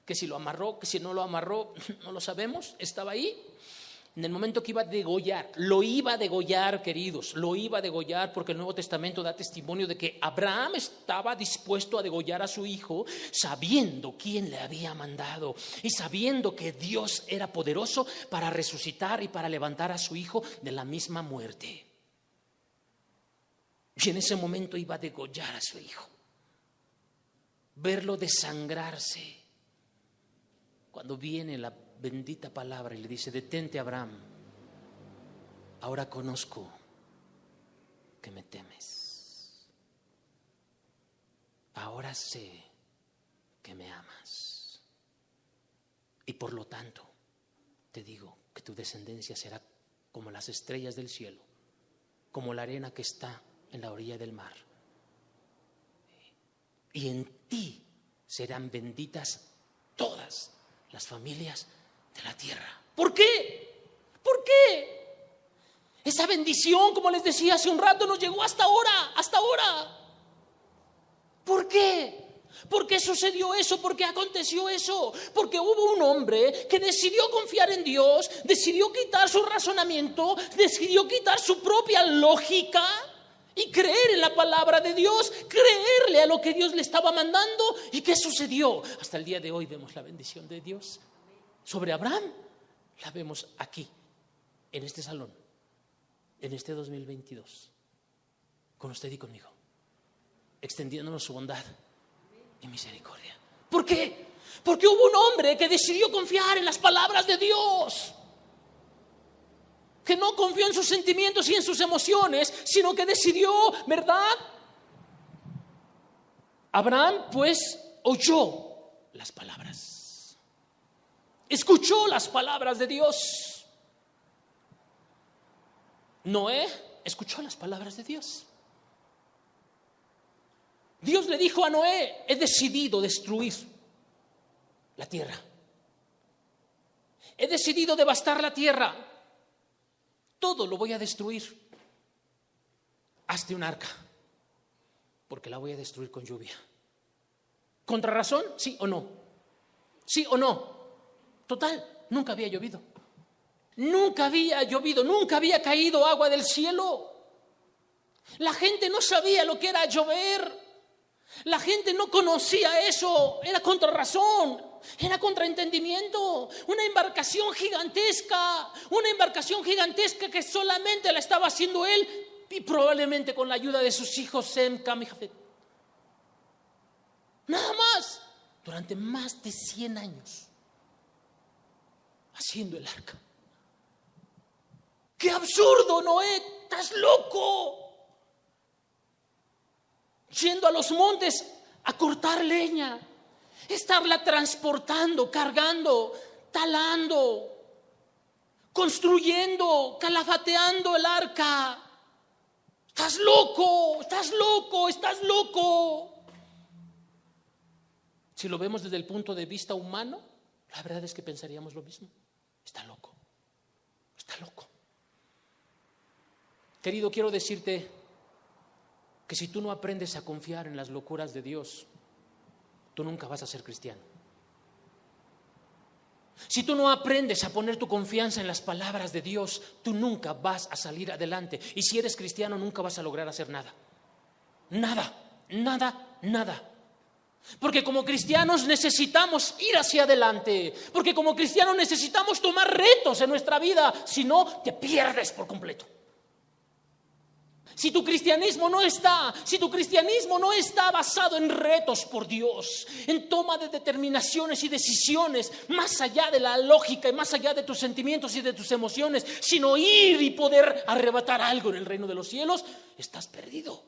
que si lo amarró, que si no lo amarró, no lo sabemos, estaba ahí. En el momento que iba a degollar, lo iba a degollar, queridos, lo iba a degollar, porque el Nuevo Testamento da testimonio de que Abraham estaba dispuesto a degollar a su hijo, sabiendo quién le había mandado y sabiendo que Dios era poderoso para resucitar y para levantar a su hijo de la misma muerte. Y en ese momento iba a degollar a su hijo, verlo desangrarse. Cuando viene la bendita palabra y le dice: detente, Abraham, ahora conozco que me temes, ahora sé que me amas, y por lo tanto te digo que tu descendencia será como las estrellas del cielo, como la arena que está en la orilla del mar, y en ti serán benditas todas las familias de la tierra. ¿Por qué? ¿Por qué? Esa bendición, como les decía hace un rato, nos llegó hasta ahora, hasta ahora. ¿Por qué? ¿Por qué sucedió eso? ¿Por qué aconteció eso? Porque hubo un hombre que decidió confiar en Dios, decidió quitar su razonamiento, decidió quitar su propia lógica y creer en la palabra de Dios, creerle a lo que Dios le estaba mandando. ¿Y qué sucedió? Hasta el día de hoy vemos la bendición de Dios sobre Abraham. La vemos aquí, en este salón, en este 2022, con usted y conmigo, extendiéndonos su bondad y misericordia. ¿Por qué? Porque hubo un hombre que decidió confiar en las palabras de Dios, que no confió en sus sentimientos y en sus emociones, sino que decidió, ¿verdad? Abraham pues oyó las palabras, escuchó las palabras de Dios. Noé escuchó las palabras de Dios. Dios le dijo a Noé: he decidido destruir la tierra, he decidido devastar la tierra, todo lo voy a destruir. Hazte un arca, porque la voy a destruir con lluvia. ¿Contra razón? ¿Sí o no? ¿Sí o no? Total, nunca había llovido. Nunca había llovido, nunca había caído agua del cielo. La gente no sabía lo que era llover. La gente no conocía eso. Era contra razón, era contra entendimiento. Una embarcación gigantesca que solamente la estaba haciendo él, y probablemente con la ayuda de sus hijos Sem, Cam y Jafet. Nada más, durante más de 100 años haciendo el arca. ¡Qué absurdo, Noé! ¡Estás loco! Yendo a los montes a cortar leña, estarla transportando, cargando, talando, construyendo, calafateando el arca. ¡Estás loco! ¡Estás loco! ¡Estás loco! Si lo vemos desde el punto de vista humano, la verdad es que pensaríamos lo mismo. Está loco. Está loco. Querido, quiero decirte que si tú no aprendes a confiar en las locuras de Dios, tú nunca vas a ser cristiano. Si tú no aprendes a poner tu confianza en las palabras de Dios, tú nunca vas a salir adelante. Y si eres cristiano, nunca vas a lograr hacer nada. Nada, nada, nada. Porque como cristianos necesitamos ir hacia adelante. Porque como cristianos necesitamos tomar retos en nuestra vida. Si no, te pierdes por completo. Si tu cristianismo no está basado en retos por Dios, en toma de determinaciones y decisiones más allá de la lógica y más allá de tus sentimientos y de tus emociones, sino ir y poder arrebatar algo en el reino de los cielos, estás perdido.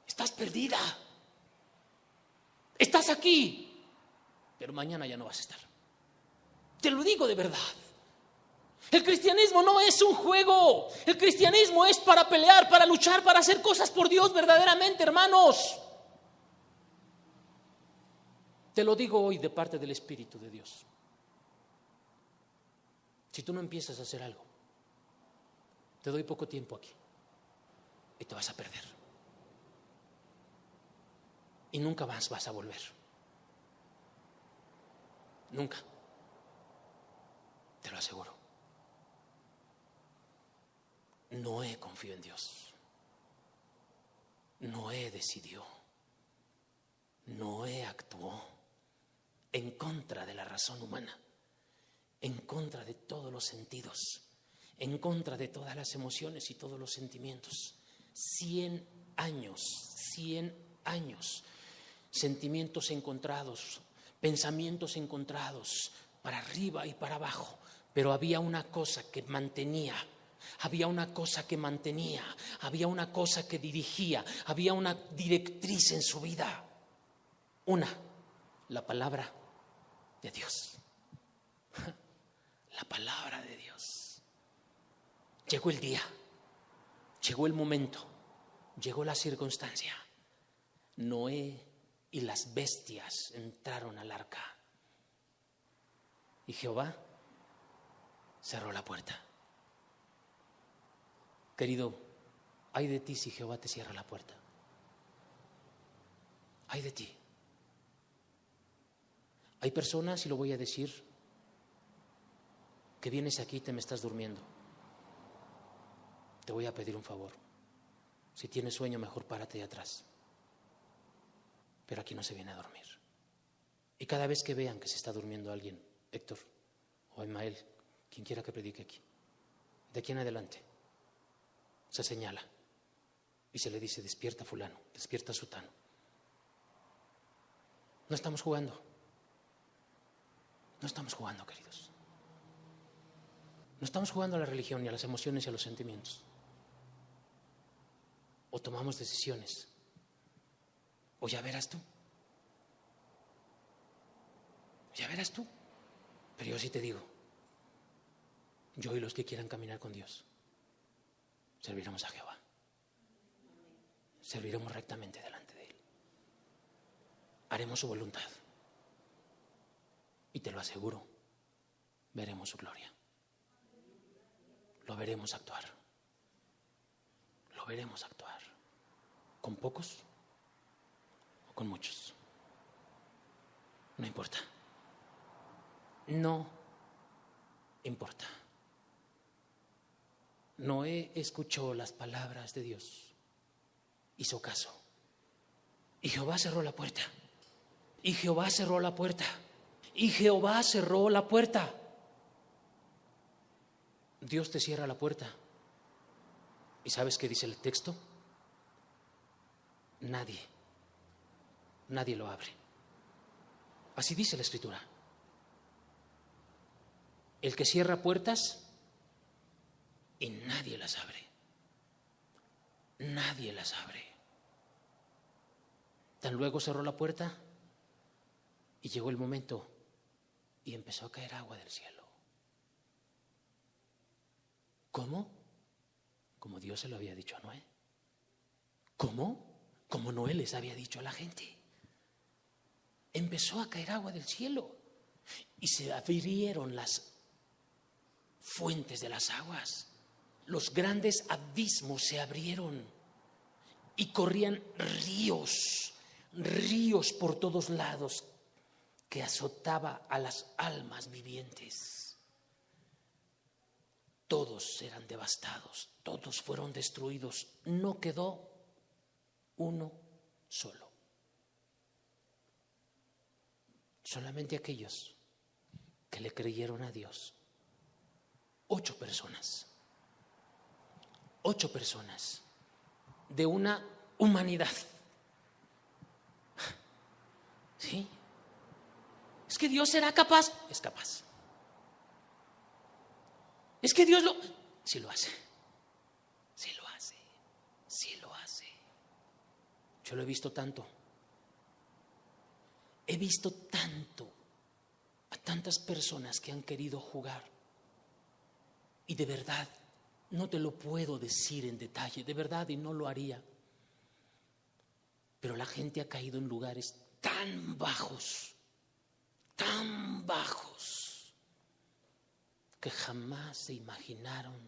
Estás perdida. Estás aquí, pero mañana ya no vas a estar. Te lo digo de verdad. El cristianismo no es un juego. El cristianismo es para pelear, para luchar, para hacer cosas por Dios verdaderamente, hermanos. Te lo digo hoy de parte del Espíritu de Dios. Si tú no empiezas a hacer algo, te doy poco tiempo aquí y te vas a perder. Y nunca más vas a volver. Nunca. Te lo aseguro. Noé confió en Dios. Noé decidió. Noé actuó en contra de la razón humana, en contra de todos los sentidos, en contra de todas las emociones y todos los sentimientos. 100 años, sentimientos encontrados, pensamientos encontrados, para arriba y para abajo, pero había una cosa que mantenía. Había una cosa que mantenía, había una cosa que dirigía, había una directriz en su vida. La palabra de Dios. La palabra de Dios. Llegó el día, llegó el momento, llegó la circunstancia. Noé y las bestias entraron al arca. Y Jehová cerró la puerta. Querido, ay de ti si Jehová te cierra la puerta. Ay de ti. Hay personas, y lo voy a decir, que vienes aquí y te me estás durmiendo. Te voy a pedir un favor. Si tienes sueño, mejor párate de atrás. Pero aquí no se viene a dormir. Y cada vez que vean que se está durmiendo alguien, Héctor o Ismael, quien quiera que predique aquí, de aquí en adelante, se señala y se le dice: despierta fulano, despierta sutano. No estamos jugando. No estamos jugando, queridos. No estamos jugando a la religión, ni a las emociones, ni a los sentimientos. O tomamos decisiones, o ya verás tú. Ya verás tú. Pero yo sí te digo, yo y los que quieran caminar con Dios, serviremos a Jehová. Serviremos rectamente delante de Él. Haremos su voluntad. Y te lo aseguro, veremos su gloria. Lo veremos actuar. Lo veremos actuar. ¿Con pocos o con muchos? No importa. No importa. Noé escuchó las palabras de Dios, hizo caso, y Jehová cerró la puerta. Y Jehová cerró la puerta. Y Jehová cerró la puerta. Dios te cierra la puerta. ¿Y sabes qué dice el texto? Nadie lo abre. Así dice la Escritura. El que cierra puertas y nadie las abre. Nadie las abre. Tan luego cerró la puerta y llegó el momento y empezó a caer agua del cielo. ¿Cómo? Como Dios se lo había dicho a Noé. ¿Cómo? Como Noé les había dicho a la gente. Empezó a caer agua del cielo y se abrieron las fuentes de las aguas. Los grandes abismos se abrieron y corrían ríos por todos lados que azotaba a las almas vivientes. Todos eran devastados, todos fueron destruidos. No quedó uno solo. Solamente aquellos que le creyeron a Dios. 8 personas. 8 personas de una humanidad. ¿Sí? Es que Dios será capaz. Es capaz. Es que Dios sí lo hace. Sí lo hace. Sí lo hace. Yo lo he visto tanto. He visto tanto a tantas personas que han querido jugar. Y de verdad, no te lo puedo decir en detalle, de verdad, y no lo haría. Pero la gente ha caído en lugares tan bajos, que jamás se imaginaron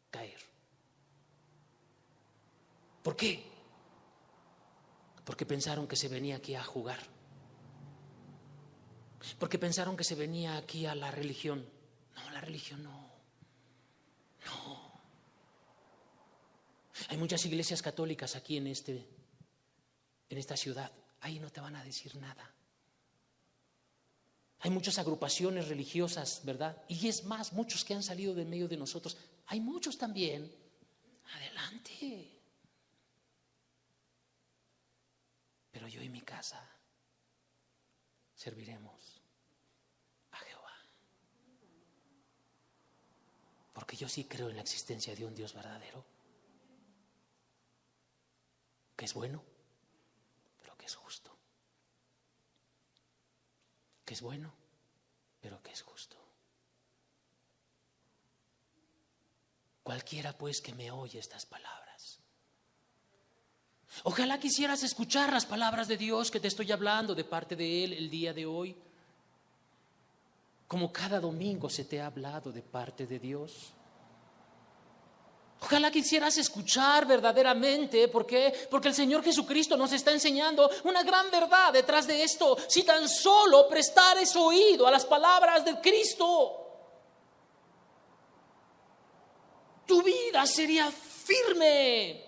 caer. ¿Por qué? Porque pensaron que se venía aquí a jugar. Porque pensaron que se venía aquí a la religión. No, la religión no. No. Hay muchas iglesias católicas aquí en esta ciudad. Ahí no te van a decir nada. Hay muchas agrupaciones religiosas, ¿verdad? Y es más, muchos que han salido de medio de nosotros. Hay muchos también. Adelante. Pero yo y mi casa serviremos a Jehová. Porque yo sí creo en la existencia de un Dios verdadero, que es bueno, pero que es justo. Que es bueno, pero que es justo. Cualquiera pues que me oye estas palabras, ojalá quisieras escuchar las palabras de Dios que te estoy hablando de parte de Él el día de hoy, como cada domingo se te ha hablado de parte de Dios. Ojalá quisieras escuchar verdaderamente. ¿Por qué? Porque el Señor Jesucristo nos está enseñando una gran verdad detrás de esto. Si tan solo prestares oído a las palabras de Cristo, tu vida sería firme.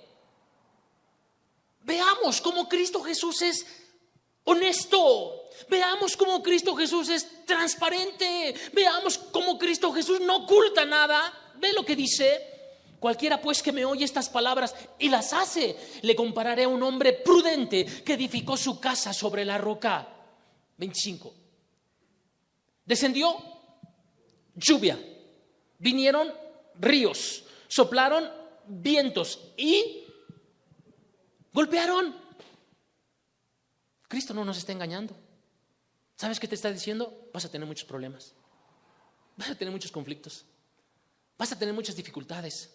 Veamos cómo Cristo Jesús es honesto. Veamos cómo Cristo Jesús es transparente. Veamos cómo Cristo Jesús no oculta nada. Ve lo que dice: cualquiera pues que me oye estas palabras y las hace, le compararé a un hombre prudente que edificó su casa sobre la roca. 25. Descendió lluvia, vinieron ríos, soplaron vientos y golpearon. Cristo no nos está engañando. ¿Sabes qué te está diciendo? Vas a tener muchos problemas, vas a tener muchos conflictos, vas a tener muchas dificultades.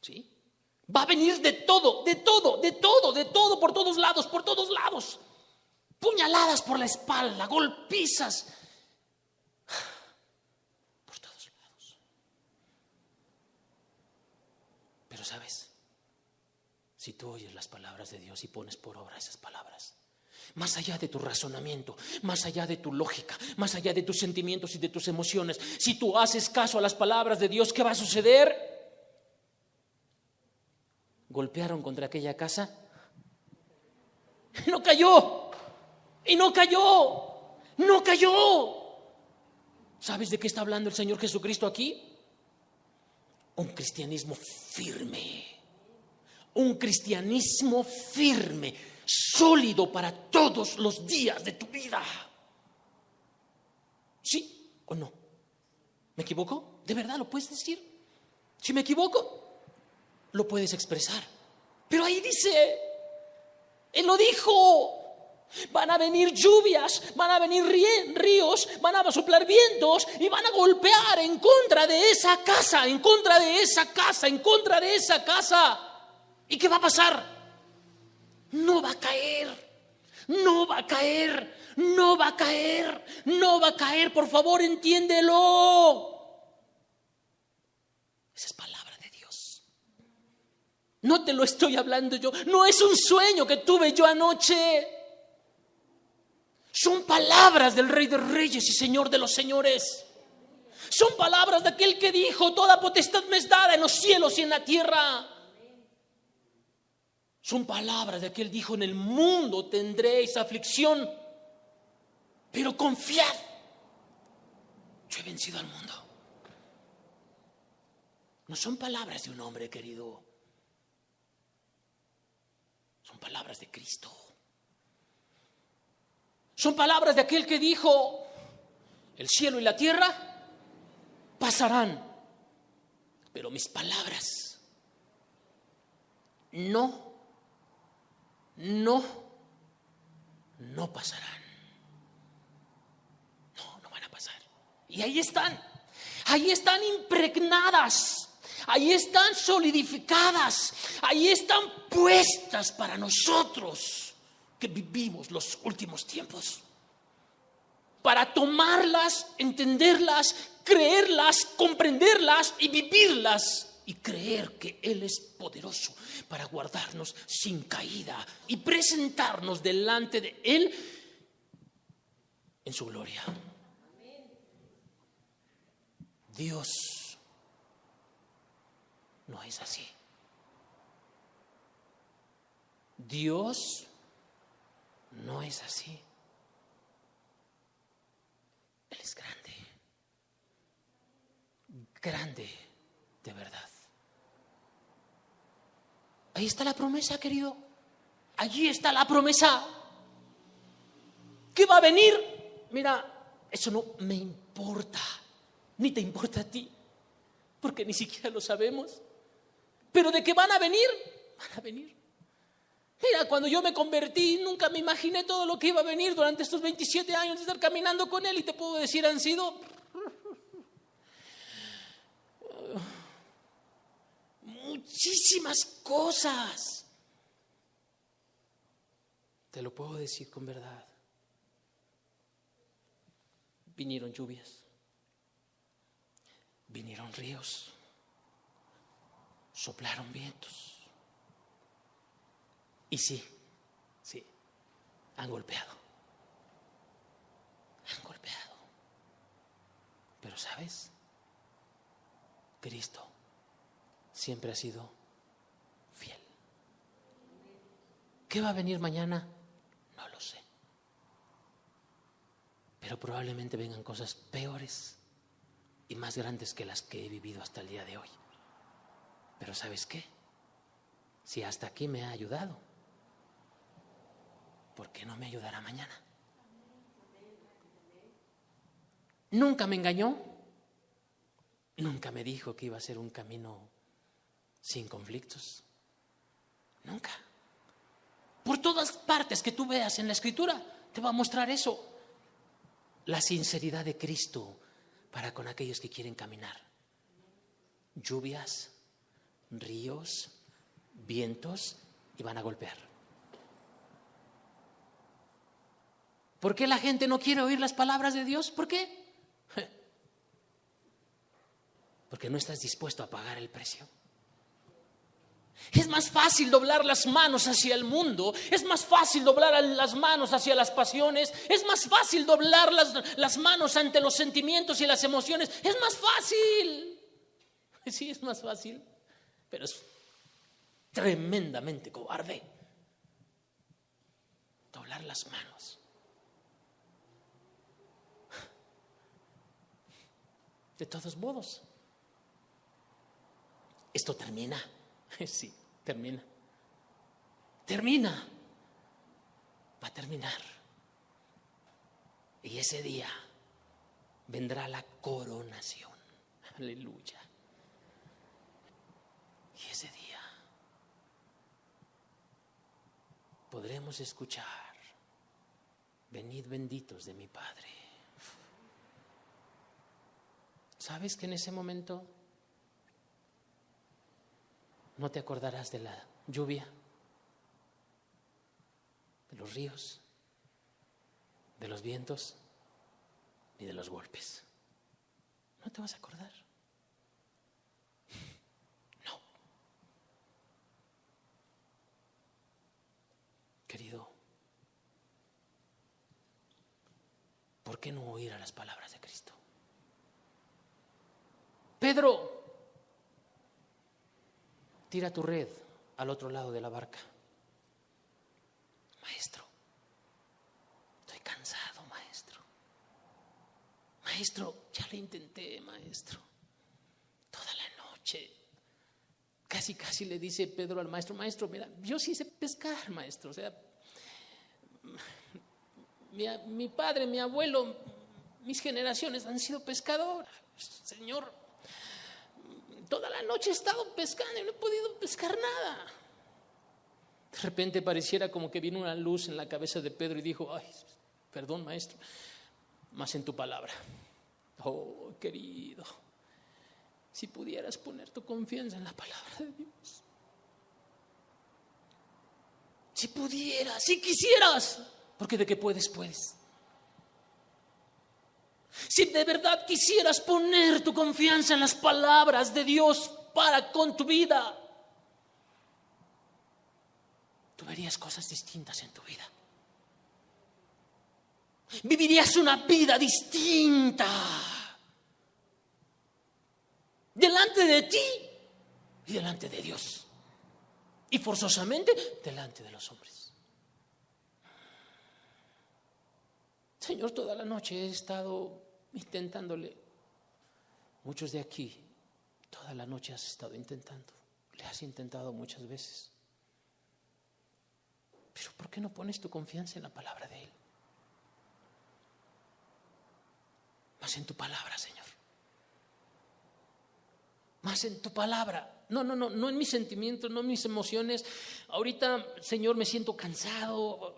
¿Sí? Va a venir de todo, por todos lados. Puñaladas por la espalda, golpizas por todos lados. Pero ¿sabes? Si tú oyes las palabras de Dios y pones por obra esas palabras, más allá de tu razonamiento, más allá de tu lógica, más allá de tus sentimientos y de tus emociones, si tú haces caso a las palabras de Dios, ¿qué va a suceder? Golpearon contra aquella casa, no cayó. ¿Sabes de qué está hablando el Señor Jesucristo aquí? Un cristianismo firme, sólido para todos los días de tu vida. ¿Sí o no? ¿Me equivoco? ¿De verdad lo puedes decir? Si me equivoco, lo puedes expresar. Pero ahí dice, Él lo dijo: van a venir lluvias, van a venir ríos, van a soplar vientos y van a golpear en contra de esa casa. ¿Y qué va a pasar? No va a caer. Por favor, entiéndelo. Esa es palabra. No te lo estoy hablando yo, no es un sueño que tuve yo anoche. Son palabras del Rey de Reyes y Señor de los Señores. Son palabras de aquel que dijo: toda potestad me es dada en los cielos y en la tierra. Son palabras de aquel que dijo: en el mundo tendréis aflicción, pero confiad, yo he vencido al mundo. No son palabras de un hombre, querido. Son palabras de Cristo. Son palabras de aquel que dijo: el cielo y la tierra pasarán, pero mis palabras no pasarán. No van a pasar. Y ahí están impregnadas. Ahí están solidificadas, ahí están puestas para nosotros que vivimos los últimos tiempos. para tomarlas, entenderlas, creerlas, comprenderlas y vivirlas. Y creer que Él es poderoso para guardarnos sin caída y presentarnos delante de Él en su gloria. Dios no es así. Dios no es así. Él es grande, grande de verdad. Ahí está la promesa, querido. Allí está la promesa. ¿Qué va a venir? Mira, eso no me importa, ni te importa a ti, porque ni siquiera lo sabemos. Pero de qué van a venir, van a venir. Mira, cuando yo me convertí, nunca me imaginé todo lo que iba a venir durante estos 27 años de estar caminando con Él. Y te puedo decir, han sido muchísimas cosas. Te lo puedo decir con verdad. Vinieron lluvias, vinieron ríos, soplaron vientos. Y sí, han golpeado. Pero ¿sabes? Cristo siempre ha sido fiel. ¿Qué va a venir mañana? No lo sé. Pero probablemente vengan cosas peores y más grandes que las que he vivido hasta el día de hoy. Pero ¿sabes qué? Si hasta aquí me ha ayudado, ¿por qué no me ayudará mañana? Nunca me engañó, nunca me dijo que iba a ser un camino sin conflictos. Nunca. Por todas partes que tú veas en la Escritura, te va a mostrar eso. La sinceridad de Cristo para con aquellos que quieren caminar. Lluvias, ríos, vientos, y van a golpear. ¿Por qué la gente no quiere oír las palabras de Dios? ¿Por qué? Porque no estás dispuesto a pagar el precio. Es más fácil doblar las manos hacia el mundo, es más fácil doblar las manos hacia las pasiones, es más fácil doblar las manos ante los sentimientos y las emociones, es más fácil. Sí, es más fácil, pero es tremendamente cobarde doblar las manos. De todos modos, esto termina. Sí, termina. Termina. Va a terminar. Y ese día vendrá la coronación. Aleluya. Y ese día podremos escuchar: venid benditos de mi Padre. ¿Sabes que en ese momento no te acordarás de la lluvia, de los ríos, de los vientos, ni de los golpes? No te vas a acordar. No. Querido, ¿por qué no oír a las palabras de Cristo? Pedro, tira tu red al otro lado de la barca. Maestro, estoy cansado, maestro. Maestro, ya lo intenté, maestro. Toda la noche. Casi le dice Pedro al maestro: maestro, mira, yo sí sé pescar, maestro. O sea, mi padre, mi abuelo, mis generaciones han sido pescadores. Señor, toda la noche he estado pescando y no he podido pescar nada. De repente pareciera como que vino una luz en la cabeza de Pedro y dijo: ay, perdón, maestro, más en tu palabra. Oh, querido, si pudieras poner tu confianza en la palabra de Dios. Si pudieras, si quisieras, porque de que puedes, puedes. Si de verdad quisieras poner tu confianza en las palabras de Dios para con tu vida, tú verías cosas distintas en tu vida. Vivirías una vida distinta delante de ti y delante de Dios, y forzosamente delante de los hombres. Señor, toda la noche he estado intentándole. Muchos de aquí, toda la noche has estado intentando. Le has intentado muchas veces. Pero ¿por qué no pones tu confianza en la palabra de Él? Más en tu palabra, Señor. Más en tu palabra. No en mis sentimientos, no en mis emociones. Ahorita, Señor, me siento cansado,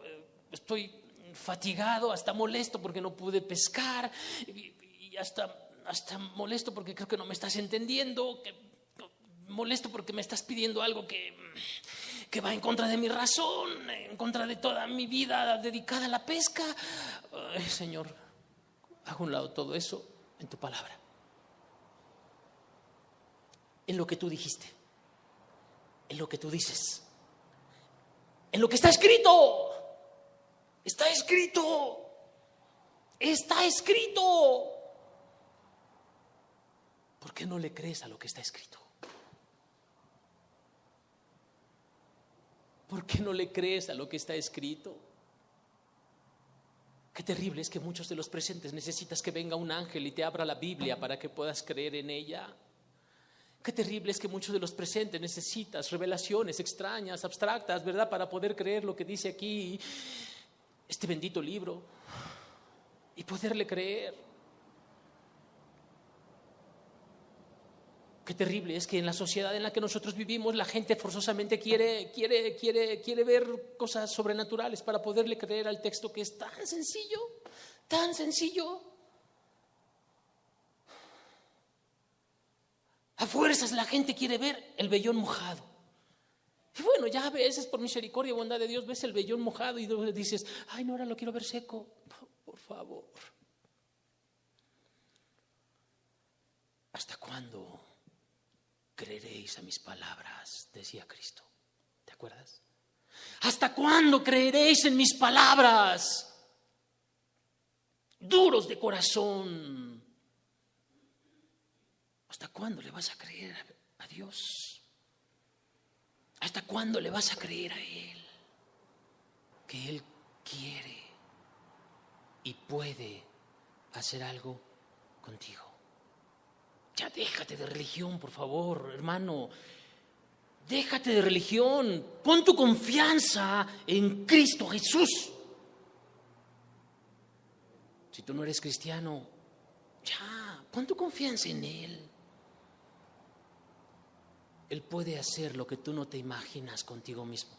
estoy fatigado, hasta molesto porque no pude pescar, y hasta molesto porque creo que no me estás entendiendo, molesto porque me estás pidiendo algo que va en contra de mi razón, en contra de toda mi vida dedicada a la pesca. Señor, haz a un lado todo eso en tu palabra, en lo que tú dijiste, en lo que tú dices, en lo que está escrito. Está escrito. Está escrito. ¿Por qué no le crees a lo que está escrito? ¿Por qué no le crees a lo que está escrito? Qué terrible es que muchos de los presentes necesitas que venga un ángel y te abra la Biblia para que puedas creer en ella. Qué terrible es que muchos de los presentes necesitas revelaciones extrañas, abstractas, ¿verdad?, para poder creer lo que dice aquí este bendito libro y poderle creer. Qué terrible es que en la sociedad en la que nosotros vivimos la gente forzosamente quiere ver cosas sobrenaturales para poderle creer al texto que es tan sencillo, tan sencillo. A fuerzas la gente quiere ver el vellón mojado. Y bueno, ya a veces por misericordia y bondad de Dios ves el vellón mojado y dices, ay, no, ahora lo quiero ver seco. Por favor. ¿Hasta cuándo creeréis a mis palabras?, decía Cristo. ¿Te acuerdas? ¿Hasta cuándo creeréis en mis palabras? Duros de corazón. ¿Hasta cuándo le vas a creer a Dios? ¿Hasta cuándo le vas a creer a Él? Que Él quiere y puede hacer algo contigo. Ya déjate de religión, por favor, hermano. Déjate de religión. Pon tu confianza en Cristo Jesús. Si tú no eres cristiano, ya, pon tu confianza en Él. Él puede hacer lo que tú no te imaginas contigo mismo.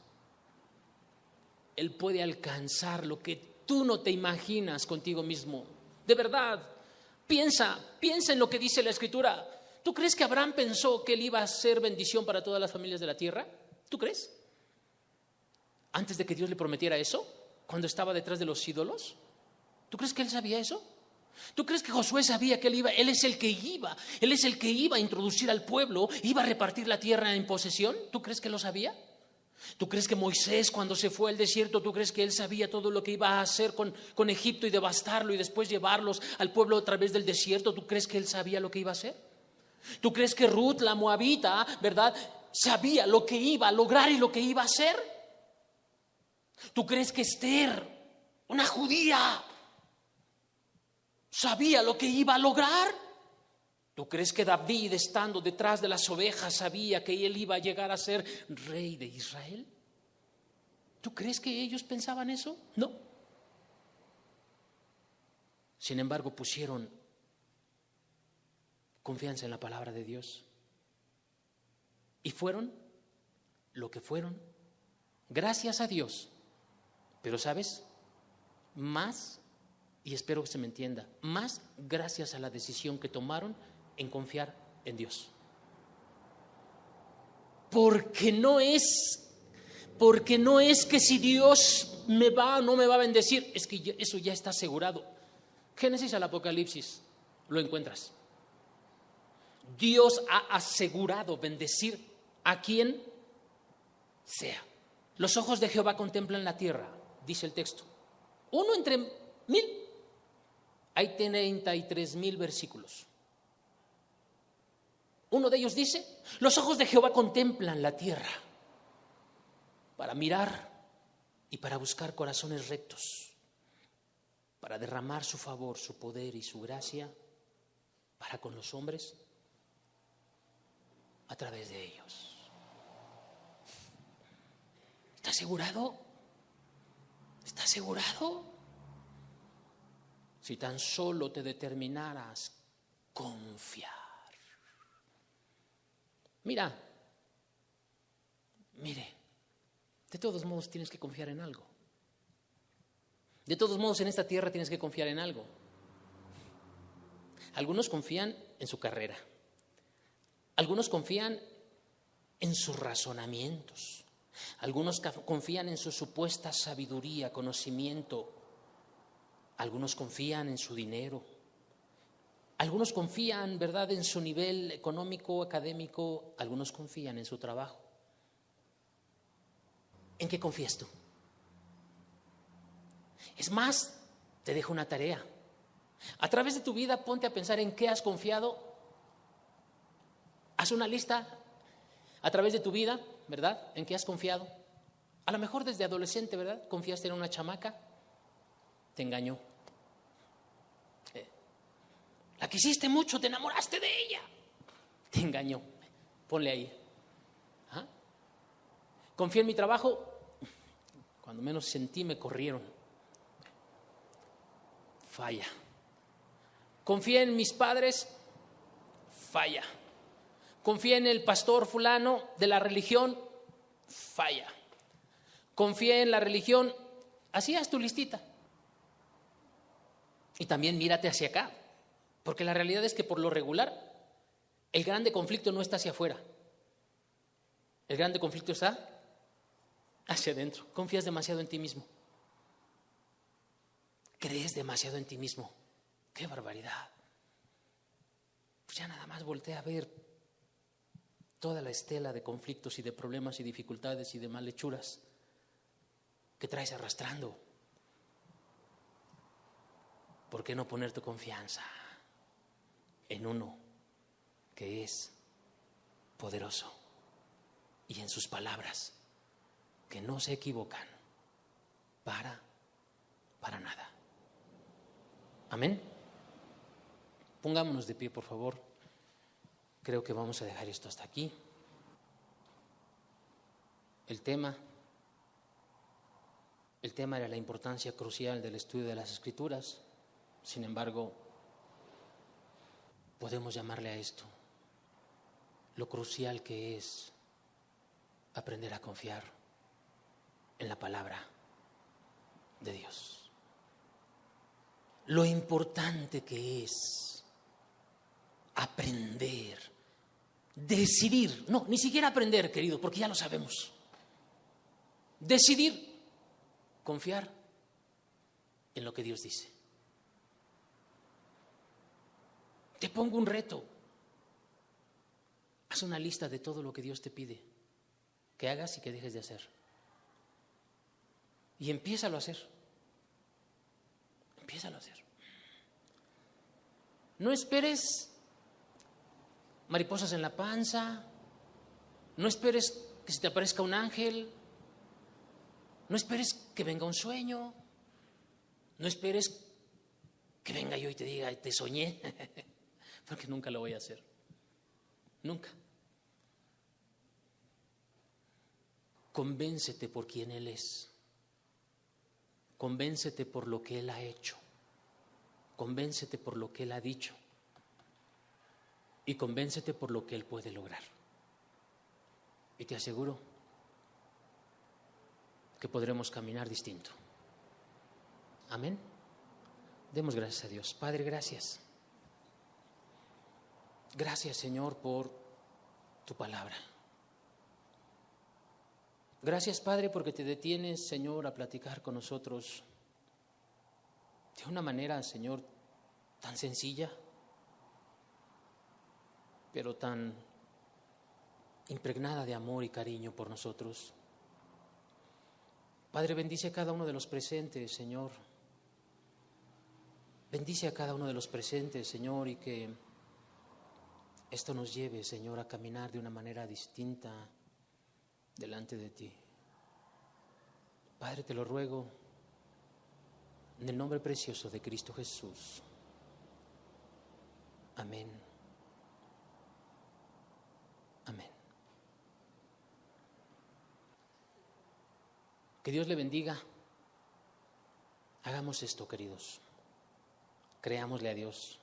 Él puede alcanzar lo que tú no te imaginas contigo mismo. De verdad, piensa en lo que dice la Escritura. ¿Tú crees que Abraham pensó que él iba a ser bendición para todas las familias de la tierra? ¿Tú crees? Antes de que Dios le prometiera eso, cuando estaba detrás de los ídolos, ¿tú crees que él sabía eso? ¿Tú crees que Josué sabía que él es el que iba a introducir al pueblo, iba a repartir la tierra en posesión? ¿Tú crees que lo sabía? ¿Tú crees que Moisés, cuando se fue al desierto, tú crees que él sabía todo lo que iba a hacer con Egipto y devastarlo y después llevarlos al pueblo a través del desierto? ¿Tú crees que él sabía lo que iba a hacer? ¿Tú crees que Ruth, la moabita, verdad, sabía lo que iba a lograr y lo que iba a hacer? ¿Tú crees que Esther, una judía, sabía lo que iba a lograr? ¿Tú crees que David, estando detrás de las ovejas, sabía que él iba a llegar a ser rey de Israel? ¿Tú crees que ellos pensaban eso? No. Sin embargo, pusieron confianza en la palabra de Dios y fueron lo que fueron, gracias a Dios. Pero ¿sabes? Más, y espero que se me entienda, más gracias a la decisión que tomaron en confiar en Dios. Porque no es que si Dios me va o no me va a bendecir, es que eso ya está asegurado. Génesis al Apocalipsis, lo encuentras. Dios ha asegurado bendecir a quien sea. Los ojos de Jehová contemplan la tierra, dice el texto. 1 entre 1000. Hay 33,000 versículos. Uno de ellos dice: los ojos de Jehová contemplan la tierra para mirar y para buscar corazones rectos, para derramar su favor, su poder y su gracia para con los hombres a través de ellos. ¿Está asegurado? ¿Está asegurado? Si tan solo te determinaras confiar. Mire, de todos modos tienes que confiar en algo. De todos modos en esta tierra tienes que confiar en algo. Algunos confían en su carrera. Algunos confían en sus razonamientos. Algunos confían en su supuesta sabiduría, conocimiento. Algunos confían en su dinero. Algunos confían, ¿verdad?, en su nivel económico, académico. Algunos confían en su trabajo. ¿En qué confías tú? Es más, te dejo una tarea. A través de tu vida ponte a pensar en qué has confiado. Haz una lista a través de tu vida, ¿verdad?, en qué has confiado. A lo mejor desde adolescente, ¿verdad?, confiaste en una chamaca, te engañó. La quisiste mucho, te enamoraste de ella, te engañó. Ponle ahí. ¿Ah? Confié en mi trabajo, cuando menos sentí me corrieron. Falla. Confié en mis padres, falla. Confié en el pastor fulano de la religión, falla. Confié en la religión, así haz tu listita. Y también mírate hacia acá. Porque la realidad es que por lo regular el grande conflicto no está hacia afuera. El grande conflicto está hacia adentro. Confías demasiado en ti mismo. Crees demasiado en ti mismo. ¡Qué barbaridad! Pues ya nada más voltea a ver toda la estela de conflictos y de problemas y dificultades y de malhechuras que traes arrastrando. ¿Por qué no poner tu confianza en uno que es poderoso y en sus palabras que no se equivocan para nada? Amén. Pongámonos de pie, por favor. Creo que vamos a dejar esto hasta aquí. El tema era la importancia crucial del estudio de las Escrituras. Sin embargo, podemos llamarle a esto lo crucial que es aprender a confiar en la palabra de Dios. Lo importante que es aprender, decidir, no, ni siquiera aprender, querido, porque ya lo sabemos. Decidir confiar en lo que Dios dice. Te pongo un reto. Haz una lista de todo lo que Dios te pide que hagas y que dejes de hacer. Y empiézalo a hacer. Empiézalo a hacer. No esperes mariposas en la panza. No esperes que se te aparezca un ángel. No esperes que venga un sueño. No esperes que venga yo y te diga, te soñé. Porque nunca lo voy a hacer. Nunca. Convéncete por quien Él es. Convéncete por lo que Él ha hecho. Convéncete por lo que Él ha dicho. Y convéncete por lo que Él puede lograr. Y te aseguro que podremos caminar distinto. Amén. Demos gracias a Dios. Padre, gracias. Gracias, Señor, por tu palabra. Gracias, Padre, porque te detienes, Señor, a platicar con nosotros de una manera, Señor, tan sencilla, pero tan impregnada de amor y cariño por nosotros. Padre, bendice a cada uno de los presentes, Señor. Bendice a cada uno de los presentes, Señor, y que esto nos lleve, Señor, a caminar de una manera distinta delante de ti. Padre, te lo ruego en el nombre precioso de Cristo Jesús. Amén. Amén. Que Dios le bendiga. Hagamos esto, queridos. Creámosle a Dios.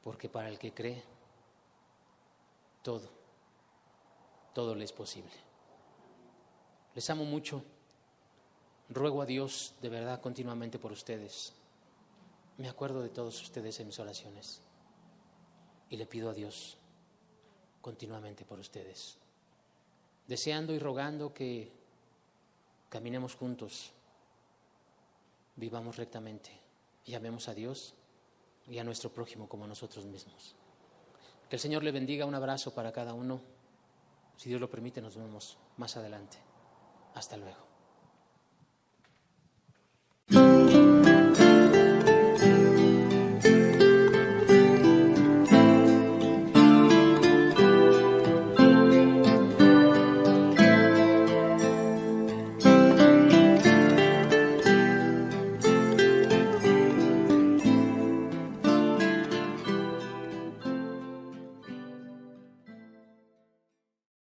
Porque para el que cree, todo le es posible. Les amo mucho. Ruego a Dios de verdad continuamente por ustedes. Me acuerdo de todos ustedes en mis oraciones. Y le pido a Dios continuamente por ustedes. Deseando y rogando que caminemos juntos, vivamos rectamente y amemos a Dios y a nuestro prójimo como a nosotros mismos. Que el Señor le bendiga. Un abrazo para cada uno. Si Dios lo permite, nos vemos más adelante. Hasta luego.